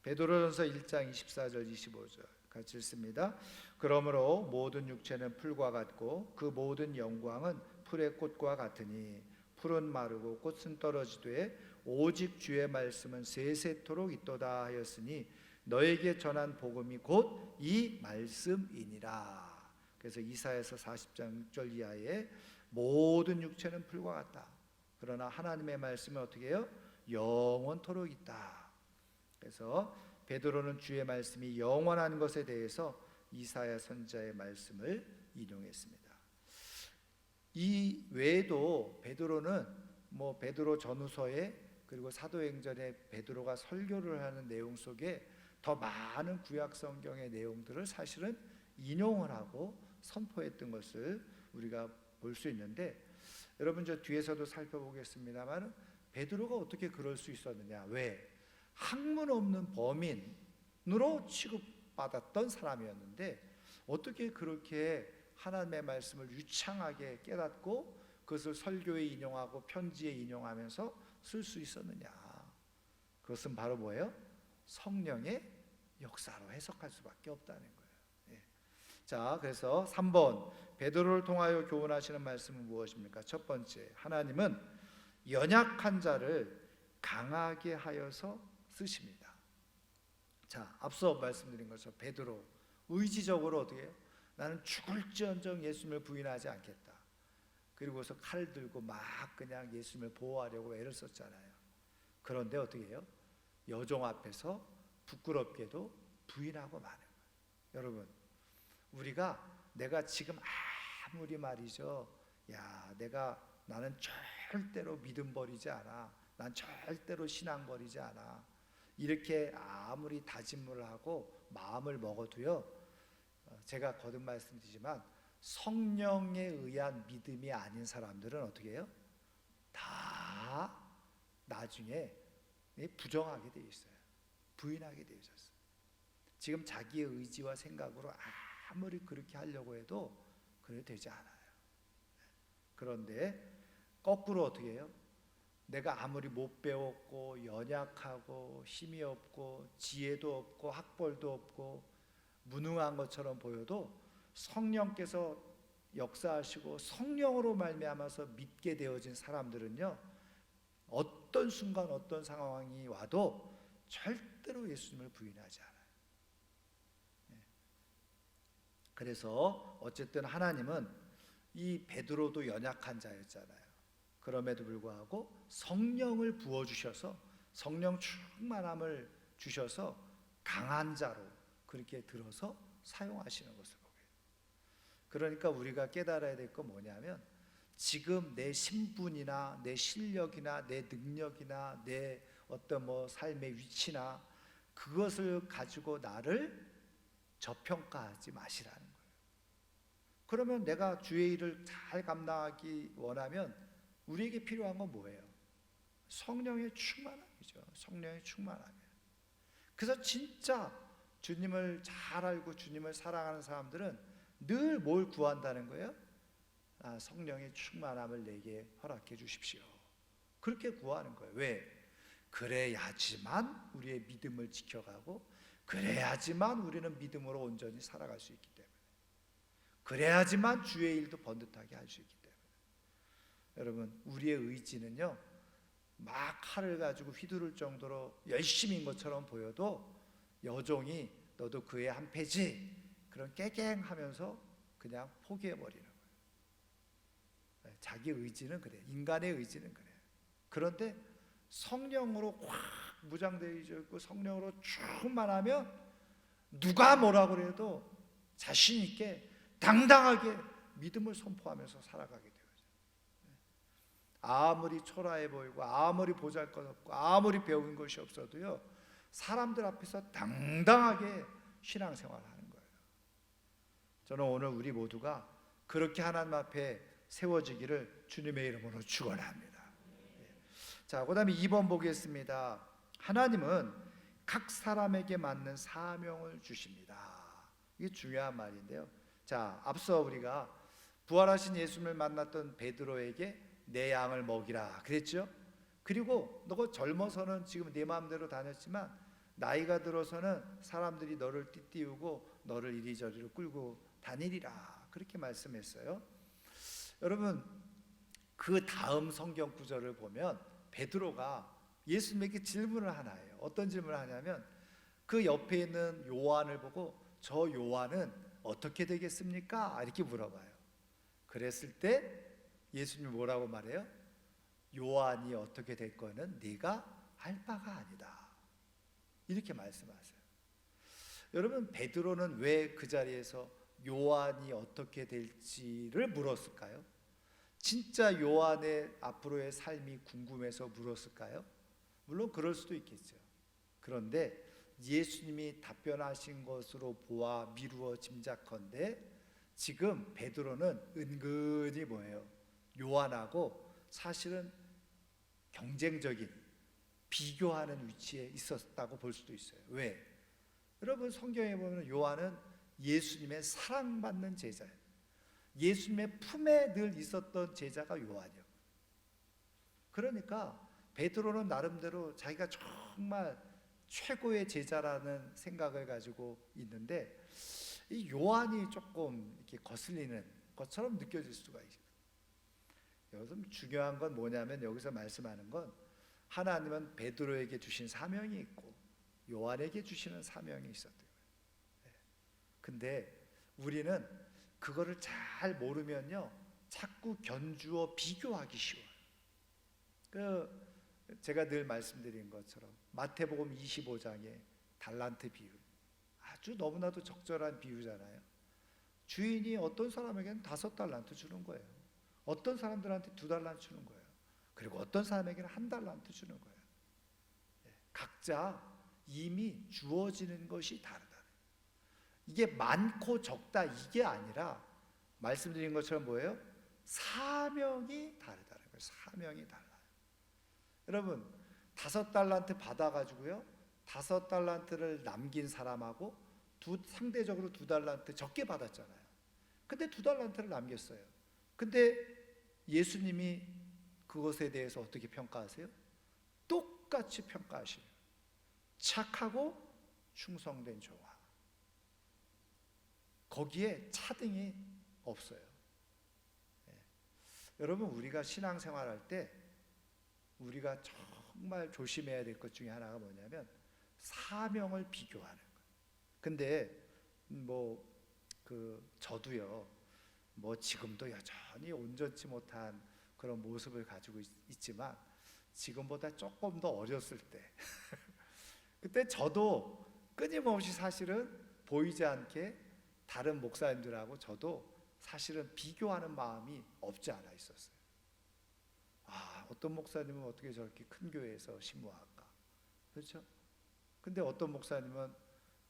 베드로전서 1장 24절 25절 같이 읽습니다. 그러므로 모든 육체는 풀과 같고 그 모든 영광은 풀의 꽃과 같으니 풀은 마르고 꽃은 떨어지되 오직 주의 말씀은 세세토록 있도다 하였으니 너에게 전한 복음이 곧 이 말씀이니라. 그래서 이사야서 40장 6절 이하에 모든 육체는 풀과 같다. 그러나 하나님의 말씀은 어떻게 해요? 영원토록 있다. 그래서 베드로는 주의 말씀이 영원한 것에 대해서 이사야 선지자의 말씀을 인용했습니다. 이 외에도 베드로는 베드로 전후서에 그리고 사도행전에 베드로가 설교를 하는 내용 속에 더 많은 구약 성경의 내용들을 사실은 인용을 하고 선포했던 것을 우리가 볼 수 있는데, 여러분 저 뒤에서도 살펴보겠습니다만 베드로가 어떻게 그럴 수 있었느냐? 왜? 학문 없는 범인으로 취급받았던 사람이었는데 어떻게 그렇게 하나님의 말씀을 유창하게 깨닫고 그것을 설교에 인용하고 편지에 인용하면서 쓸 수 있었느냐? 그것은 바로 뭐예요? 성령의 역사로 해석할 수밖에 없다는 거예요. 예. 자, 그래서 3번 베드로를 통하여 교훈하시는 말씀은 무엇입니까? 첫 번째, 하나님은 연약한 자를 강하게 하여서 쓰십니다. 자, 앞서 말씀드린 것처럼 베드로 의지적으로 어떻게 해요? 나는 죽을지언정 예수님을 부인하지 않겠다. 그리고서 칼을 들고 막 그냥 예수님을 보호하려고 애를 썼잖아요. 그런데 어떻게 해요? 여종 앞에서 부끄럽게도 부인하고 마는 거예요. 여러분, 내가 지금 아무리 말이죠, 나는 절대로 믿음 버리지 않아, 난 절대로 신앙 버리지 않아, 이렇게 아무리 다짐을 하고 마음을 먹어도요, 제가 거듭 말씀드리지만 성령에 의한 믿음이 아닌 사람들은 어떻게 해요? 다 나중에 부정하게 돼 있어요. 부인하게 돼 있었어요. 지금 자기의 의지와 생각으로 아무리 그렇게 하려고 해도 그래 되지 않아요. 그런데 거꾸로 어떻게 해요? 내가 아무리 못 배웠고 연약하고 힘이 없고 지혜도 없고 학벌도 없고 무능한 것처럼 보여도 성령께서 역사하시고 성령으로 말미암아서 믿게 되어진 사람들은요, 어떤 순간 어떤 상황이 와도 절대로 예수님을 부인하지 않아요. 그래서 어쨌든 하나님은 이 베드로도 연약한 자였잖아요. 그럼에도 불구하고 성령을 부어주셔서 성령 충만함을 주셔서 강한 자로 그렇게 들어서 사용하시는 것을 보게 돼요. 그러니까 우리가 깨달아야 될 건 뭐냐면, 지금 내 신분이나 내 실력이나 내 능력이나 내 어떤 삶의 위치나 그것을 가지고 나를 저평가하지 마시라는 거예요. 그러면 내가 주의 일을 잘 감당하기 원하면 우리에게 필요한 건 뭐예요? 성령의 충만함이죠. 성령의 충만함이에요. 그래서 진짜 주님을 잘 알고 주님을 사랑하는 사람들은 늘 뭘 구한다는 거예요? 성령의 충만함을 내게 허락해 주십시오. 그렇게 구하는 거예요. 왜? 그래야지만 우리의 믿음을 지켜가고, 그래야지만 우리는 믿음으로 온전히 살아갈 수 있기 때문에, 그래야지만 주의 일도 번듯하게 할 수 있기 때문에. 여러분, 우리의 의지는요, 막 칼을 가지고 휘두를 정도로 열심인 것처럼 보여도 여종이 너도 그의 한 패지, 그런 깨갱하면서 그냥 포기해버리는 거예요. 자기 의지는 그래요. 인간의 의지는 그래요. 그런데 성령으로 확 무장되어 있고 성령으로 충만하면 누가 뭐라고 해도 자신 있게 당당하게 믿음을 선포하면서 살아가게 돼요. 아무리 초라해 보이고 아무리 보잘것없고 아무리 배운 것이 없어도요, 사람들 앞에서 당당하게 신앙생활하는 거예요. 저는 오늘 우리 모두가 그렇게 하나님 앞에 세워지기를 주님의 이름으로 축원합니다. 자, 그 다음에 2번 보겠습니다. 하나님은 각 사람에게 맞는 사명을 주십니다. 이게 중요한 말인데요. 자, 앞서 우리가 부활하신 예수님을 만났던 베드로에게 내 양을 먹이라 그랬죠. 그리고 너가 젊어서는 지금 네 마음대로 다녔지만 나이가 들어서는 사람들이 너를 띠띠우고 너를 이리저리로 끌고 다니리라, 그렇게 말씀했어요. 여러분, 그 다음 성경 구절을 보면 베드로가 예수님에게 질문을 하나 해요. 어떤 질문을 하냐면 그 옆에 있는 요한을 보고 저 요한은 어떻게 되겠습니까? 이렇게 물어봐요. 그랬을 때 예수님이 뭐라고 말해요? 요한이 어떻게 될 거는 네가 알 바가 아니다, 이렇게 말씀하세요. 여러분, 베드로는 왜 그 자리에서 요한이 어떻게 될지를 물었을까요? 진짜 요한의 앞으로의 삶이 궁금해서 물었을까요? 물론 그럴 수도 있겠죠. 그런데 예수님이 답변하신 것으로 보아 미루어 짐작컨대 지금 베드로는 은근히 뭐예요? 요한하고 사실은 경쟁적인, 비교하는 위치에 있었다고 볼 수도 있어요. 왜? 여러분, 성경에 보면 요한은 예수님의 사랑받는 제자예요. 예수님의 품에 늘 있었던 제자가 요한이요. 그러니까 베드로는 나름대로 자기가 정말 최고의 제자라는 생각을 가지고 있는데 이 요한이 조금 이렇게 거슬리는 것처럼 느껴질 수가 있어요. 여기서 중요한 건 뭐냐면, 여기서 말씀하는 건 하나님은 베드로에게 주신 사명이 있고 요한에게 주시는 사명이 있었대요. 근데 우리는 그거를 잘 모르면요, 자꾸 견주어 비교하기 쉬워요. 제가 늘 말씀드린 것처럼 마태복음 25장의 달란트 비유, 아주 너무나도 적절한 비유잖아요. 주인이 어떤 사람에게는 5달란트 주는 거예요. 어떤 사람들한테 2달란트 주는 거예요. 그리고 어떤 사람에게는 1달란트 주는 거예요. 각자 이미 주어지는 것이 다르다. 이게 많고 적다 이게 아니라 말씀드린 것처럼 뭐예요? 사명이 다르다는 거예요. 사명이 달라요. 여러분, 5달란트 받아가지고요, 5달란트를 남긴 사람하고 상대적으로 2달란트 적게 받았잖아요. 근데 2달란트를 남겼어요. 근데 예수님이 그것에 대해서 어떻게 평가하세요? 똑같이 평가하시요. 착하고 충성된 종아. 거기에 차등이 없어요. 여러분, 우리가 신앙생활할 때 우리가 정말 조심해야 될 것 중에 하나가 뭐냐면 사명을 비교하는 거예요. 근데 저도요, 지금도 여전히 온전치 못한 그런 모습을 가지고 있지만 지금보다 조금 더 어렸을 때 그때 저도 끊임없이 사실은 보이지 않게 다른 목사님들하고 저도 사실은 비교하는 마음이 없지 않아 있었어요. 어떤 목사님은 어떻게 저렇게 큰 교회에서 심무할까? 그렇죠? 근데 어떤 목사님은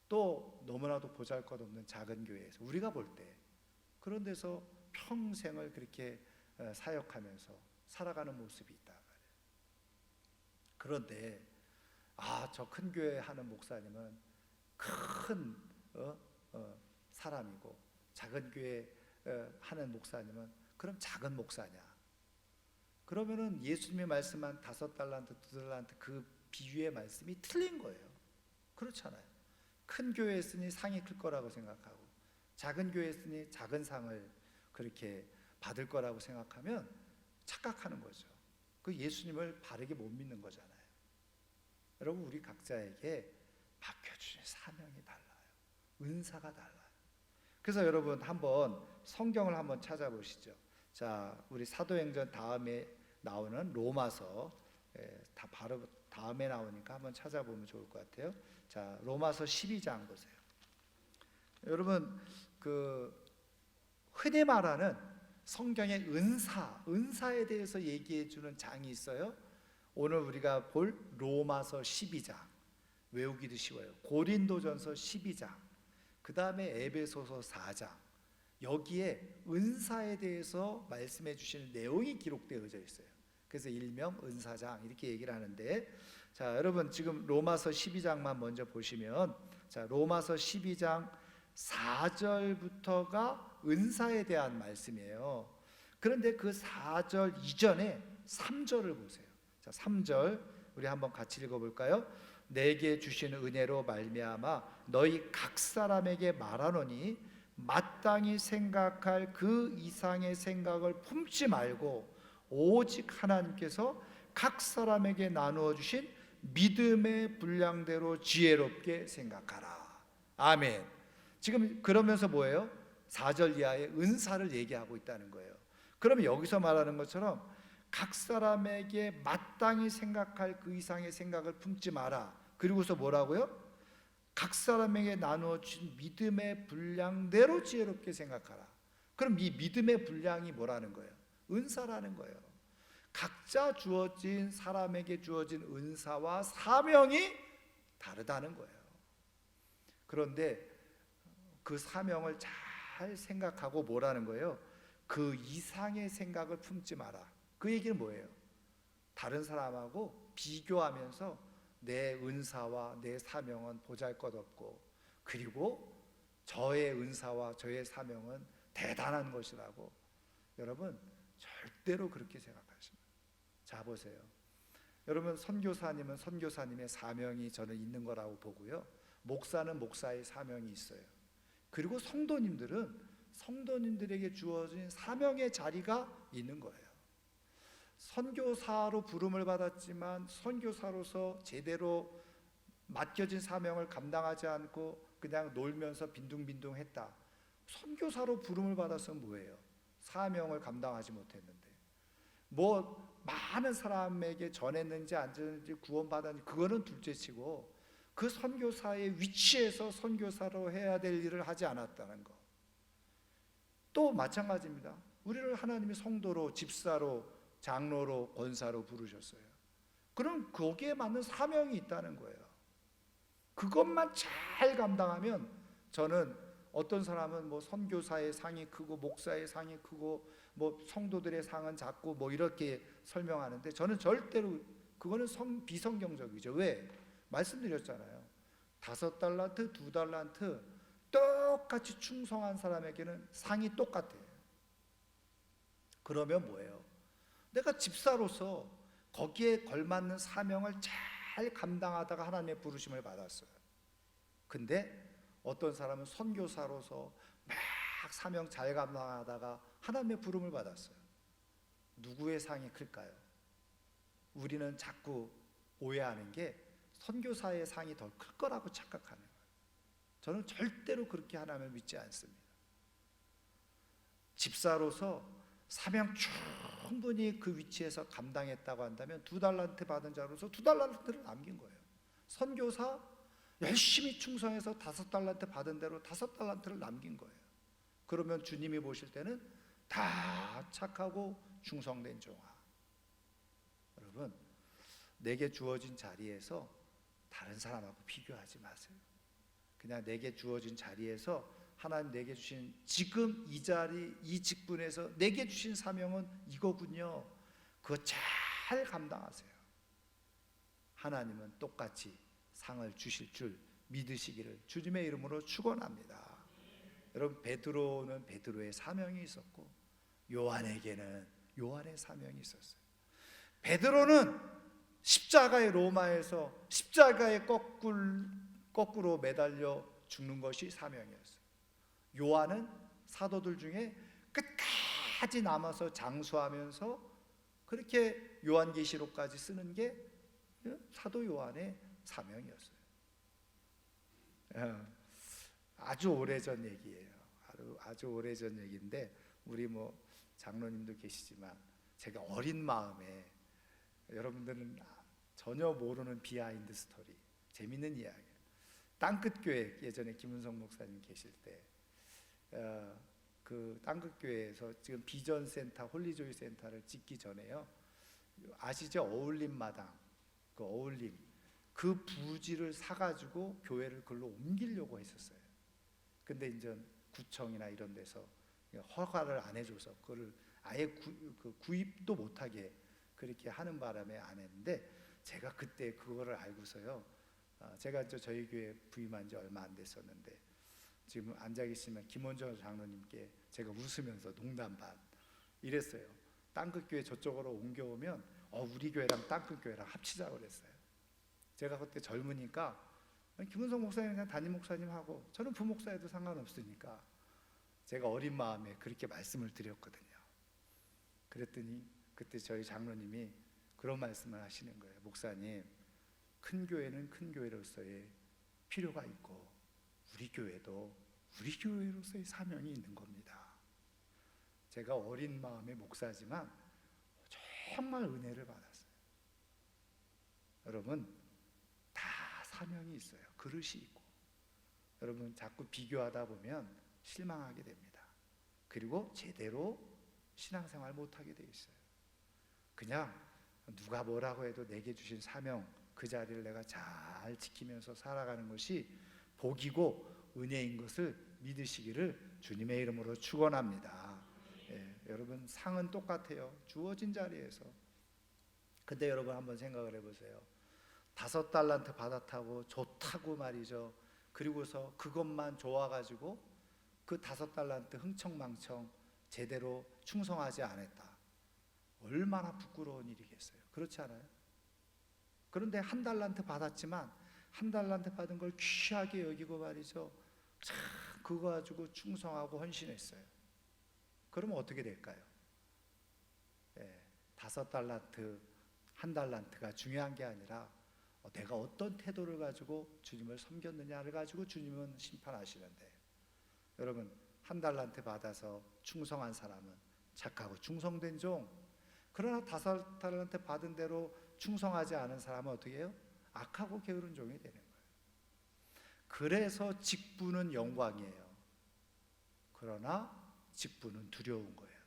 또 너무나도 보잘것없는 작은 교회에서 우리가 볼 때 그런 데서 평생을 그렇게 사역하면서 살아가는 모습이 있다 말이에요. 그런데 저 큰 교회 하는 목사님은 큰 사람이고 작은 교회 하는 목사님은 그럼 작은 목사냐? 그러면은 예수님이 말씀한 5달란트, 2달란트 그 비유의 말씀이 틀린 거예요. 그렇잖아요. 큰 교회에 있으니 상이 클 거라고 생각하고 작은 교회에 있으니 작은 상을 그렇게 받을 거라고 생각하면 착각하는 거죠. 그 예수님을 바르게 못 믿는 거잖아요. 여러분, 우리 각자에게 맡겨주신 사명이 달라요. 은사가 달라요. 그래서 여러분 한번 성경을 한번 찾아보시죠. 자, 우리 사도행전 다음에 나오는 로마서, 다 바로 다음에 나오니까 한번 찾아보면 좋을 것 같아요. 자, 로마서 12장 보세요. 여러분, 그 흔히 말하는 성경의 은사에 대해서 얘기해 주는 장이 있어요. 오늘 우리가 볼 로마서 12장 외우기도 쉬워요. 고린도전서 12장, 그 다음에 에베소서 4장, 여기에 은사에 대해서 말씀해 주시는 내용이 기록되어져 있어요. 그래서 일명 은사장 이렇게 얘기를 하는데, 자, 여러분 지금 로마서 12장만 먼저 보시면, 자, 로마서 12장 4절부터가 은사에 대한 말씀이에요. 그런데 그 4절 이전에 3절을 보세요. 자, 3절 우리 한번 같이 읽어볼까요? 내게 주신 은혜로 말미암아 너희 각 사람에게 말하노니 마땅히 생각할 그 이상의 생각을 품지 말고 오직 하나님께서 각 사람에게 나누어 주신 믿음의 분량대로 지혜롭게 생각하라. 아멘. 지금 그러면서 뭐예요? 4절 이하의 은사를 얘기하고 있다는 거예요. 그러면 여기서 말하는 것처럼 각 사람에게 마땅히 생각할 그 이상의 생각을 품지 마라. 그리고서 뭐라고요? 각 사람에게 나누어 주신 믿음의 분량대로 지혜롭게 생각하라. 그럼 이 믿음의 분량이 뭐라는 거예요? 은사라는 거예요. 각자 주어진 사람에게 주어진 은사와 사명이 다르다는 거예요. 그런데 그 사명을 잘 생각하고 뭐라는 거예요? 그 이상의 생각을 품지 마라. 그 얘기는 뭐예요? 다른 사람하고 비교하면서 내 은사와 내 사명은 보잘것없고, 그리고 저의 은사와 저의 사명은 대단한 것이라고. 여러분 절대로 그렇게 생각하십니다. 자, 보세요. 여러분, 선교사님은 선교사님의 사명이 저는 있는 거라고 보고요, 목사는 목사의 사명이 있어요. 그리고 성도님들은 성도님들에게 주어진 사명의 자리가 있는 거예요. 선교사로 부름을 받았지만 선교사로서 제대로 맡겨진 사명을 감당하지 않고 그냥 놀면서 빈둥빈둥했다. 선교사로 부름을 받았으면 뭐예요? 사명을 감당하지 못했는데, 뭐 많은 사람에게 전했는지 안 전했는지 구원받았는지 그거는 둘째치고 그 선교사의 위치에서 선교사로 해야 될 일을 하지 않았다는 거. 또 마찬가지입니다. 우리를 하나님이 성도로, 집사로, 장로로, 권사로 부르셨어요. 그럼 거기에 맞는 사명이 있다는 거예요. 그것만 잘 감당하면, 저는 어떤 사람은 뭐 선교사의 상이 크고 목사의 상이 크고 뭐 성도들의 상은 작고 뭐 이렇게 설명하는데, 저는 절대로 그거는 비성경적이죠. 왜? 말씀드렸잖아요. 5달란트, 2달란트 똑같이 충성한 사람에게는 상이 똑같아요. 그러면 뭐예요? 내가 집사로서 거기에 걸맞는 사명을 잘 감당하다가 하나님의 부르심을 받았어요. 근데 어떤 사람은 선교사로서 막 사명 잘 감당하다가 하나님의 부름을 받았어요. 누구의 상이 클까요? 우리는 자꾸 오해하는 게 선교사의 상이 더 클 거라고 착각하는 거예요. 저는 절대로 그렇게 하나님을 믿지 않습니다. 집사로서 사명 충분히 그 위치에서 감당했다고 한다면 2달란트 받은 자로서 2달란트를 남긴 거예요. 선교사 열심히 충성해서 5달란트 받은 대로 5달란트를 남긴 거예요. 그러면 주님이 보실 때는 다 착하고 충성된 종아. 여러분, 내게 주어진 자리에서 다른 사람하고 비교하지 마세요. 그냥 내게 주어진 자리에서 하나님 내게 주신 지금 이 자리, 이 직분에서 내게 주신 사명은 이거군요. 그거 잘 감당하세요. 하나님은 똑같이 상을 주실 줄 믿으시기를 주님의 이름으로 축원합니다. 여러분 베드로는 베드로의 사명이 있었고 요한에게는 요한의 사명이 있었어요. 베드로는 십자가의 로마에서 십자가에 거꾸로 매달려 죽는 것이 사명이었어요. 요한은 사도들 중에 끝까지 남아서 장수하면서 그렇게 요한계시록까지 쓰는 게 사도 요한의 사명이었어요. 아주 오래전 얘기예요. 아주 오래전 얘기인데 우리 장로님도 계시지만 제가 어린 마음에, 여러분들은 전혀 모르는 비하인드 스토리, 재밌는 이야기. 땅끝교회, 예전에 김은성 목사님 계실 때 그 땅끝교회에서 지금 비전센터, 홀리조이 센터를 짓기 전에요, 아시죠? 어울림마당, 그 어울림, 그 부지를 사가지고 교회를 그걸로 옮기려고 했었어요. 근데 이제 구청이나 이런 데서 허가를 안 해줘서 그걸 아예 구입도 못하게 그렇게 하는 바람에 안 했는데, 제가 그때 그거를 알고서요, 제가 저희 교회 부임한 지 얼마 안 됐었는데 지금 앉아 계시면 김원정 장로님께 제가 웃으면서 농담 반 이랬어요. 땅끝교회 저쪽으로 옮겨오면 우리 교회랑 땅끝교회랑 합치자고 그랬어요. 제가 그때 젊으니까 김은성 목사님 그냥 담임 목사님하고 저는 부목사해도 상관없으니까 제가 어린 마음에 그렇게 말씀을 드렸거든요. 그랬더니 그때 저희 장로님이 그런 말씀을 하시는 거예요. 목사님, 큰 교회는 큰 교회로서의 필요가 있고 우리 교회도 우리 교회로서의 사명이 있는 겁니다. 제가 어린 마음의 목사지만 정말 은혜를 받았어요. 여러분, 다 사명이 있어요. 그릇이 있고. 여러분, 자꾸 비교하다 보면 실망하게 됩니다. 그리고 제대로 신앙생활 못하게 돼 있어요. 그냥 누가 뭐라고 해도 내게 주신 사명, 그 자리를 내가 잘 지키면서 살아가는 것이 복이고 은혜인 것을 믿으시기를 주님의 이름으로 축원합니다. 여러분, 상은 똑같아요. 주어진 자리에서. 근데 여러분 한번 생각을 해보세요. 5달란트 받았다고 좋다고 말이죠. 그리고서 그것만 좋아가지고 그 5달란트 흥청망청 제대로 충성하지 않았다. 얼마나 부끄러운 일이겠어요. 그렇지 않아요? 그런데 1달란트 받았지만 1달란트 받은 걸 귀하게 여기고 말이죠, 참 그거 가지고 충성하고 헌신했어요. 그러면 어떻게 될까요? 5달란트, 1달란트가 중요한 게 아니라 내가 어떤 태도를 가지고 주님을 섬겼느냐를 가지고 주님은 심판하시는데, 여러분, 1달란트 받아서 충성한 사람은 착하고 충성된 종, 그러나 5달란트 받은 대로 충성하지 않은 사람은 어떻게 해요? 악하고 게으른 종이 되는 거예요. 그래서 직분은 영광이에요. 그러나 직분은 두려운 거예요.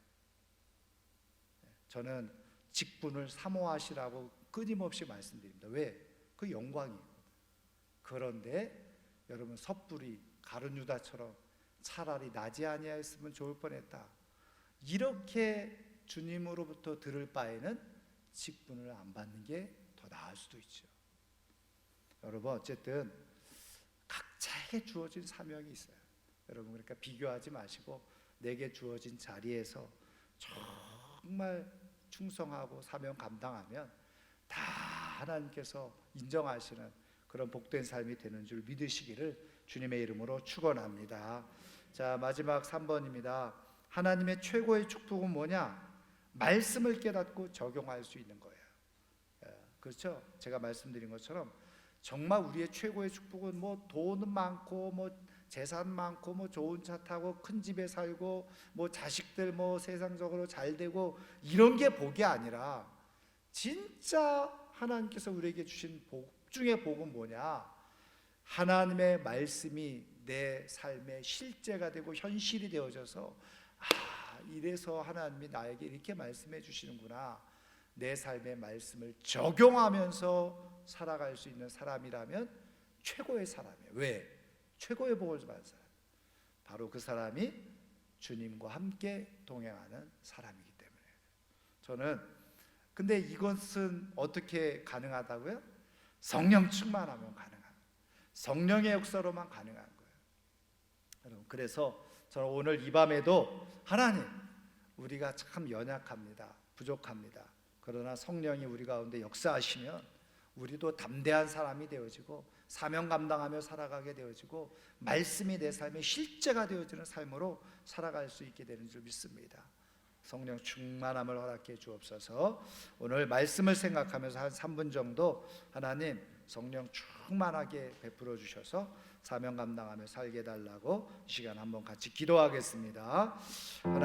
저는 직분을 사모하시라고 끊임없이 말씀드립니다. 왜? 그 영광이에요. 그런데 여러분, 섣불리 가룟 유다처럼 차라리 나지 아니하였으면 좋을 뻔했다, 이렇게 주님으로부터 들을 바에는 직분을 안 받는 게 더 나을 수도 있죠. 여러분, 어쨌든 각자에게 주어진 사명이 있어요. 여러분, 그러니까 비교하지 마시고 내게 주어진 자리에서 정말 충성하고 사명 감당하면 다 하나님께서 인정하시는 그런 복된 삶이 되는 줄 믿으시기를 주님의 이름으로 축원합니다. 자, 마지막 3번입니다. 하나님의 최고의 축복은 뭐냐? 말씀을 깨닫고 적용할 수 있는 거예요. 그렇죠? 제가 말씀드린 것처럼 정말 우리의 최고의 축복은 돈 많고 재산 많고 좋은 차 타고 큰 집에 살고 자식들 세상적으로 잘 되고 이런 게 복이 아니라, 진짜 하나님께서 우리에게 주신 복 중에 복은 뭐냐? 하나님의 말씀이 내 삶의 실제가 되고 현실이 되어져서 이래서 하나님이 나에게 이렇게 말씀해 주시는구나, 내 삶의 말씀을 적용하면서 살아갈 수 있는 사람이라면 최고의 사람이에요. 왜? 최고의 복을 받은 사람, 바로 그 사람이 주님과 함께 동행하는 사람이기 때문에. 저는 근데 이것은 어떻게 가능하다고요? 성령 충만하면 가능한, 성령의 역사로만 가능한 거예요. 여러분, 그래서 저는 오늘 이 밤에도 하나님, 우리가 참 연약합니다. 부족합니다. 그러나 성령이 우리 가운데 역사하시면 우리도 담대한 사람이 되어지고 사명 감당하며 살아가게 되어지고 말씀이 내 삶의 실제가 되어지는 삶으로 살아갈 수 있게 되는 줄 믿습니다. 성령 충만함을 허락해 주옵소서. 오늘 말씀을 생각하면서 한 3분 정도 하나님 성령 충만하게 베풀어 주셔서 사명 감당하며 살게 해달라고 이 시간 한번 같이 기도하겠습니다. 하나님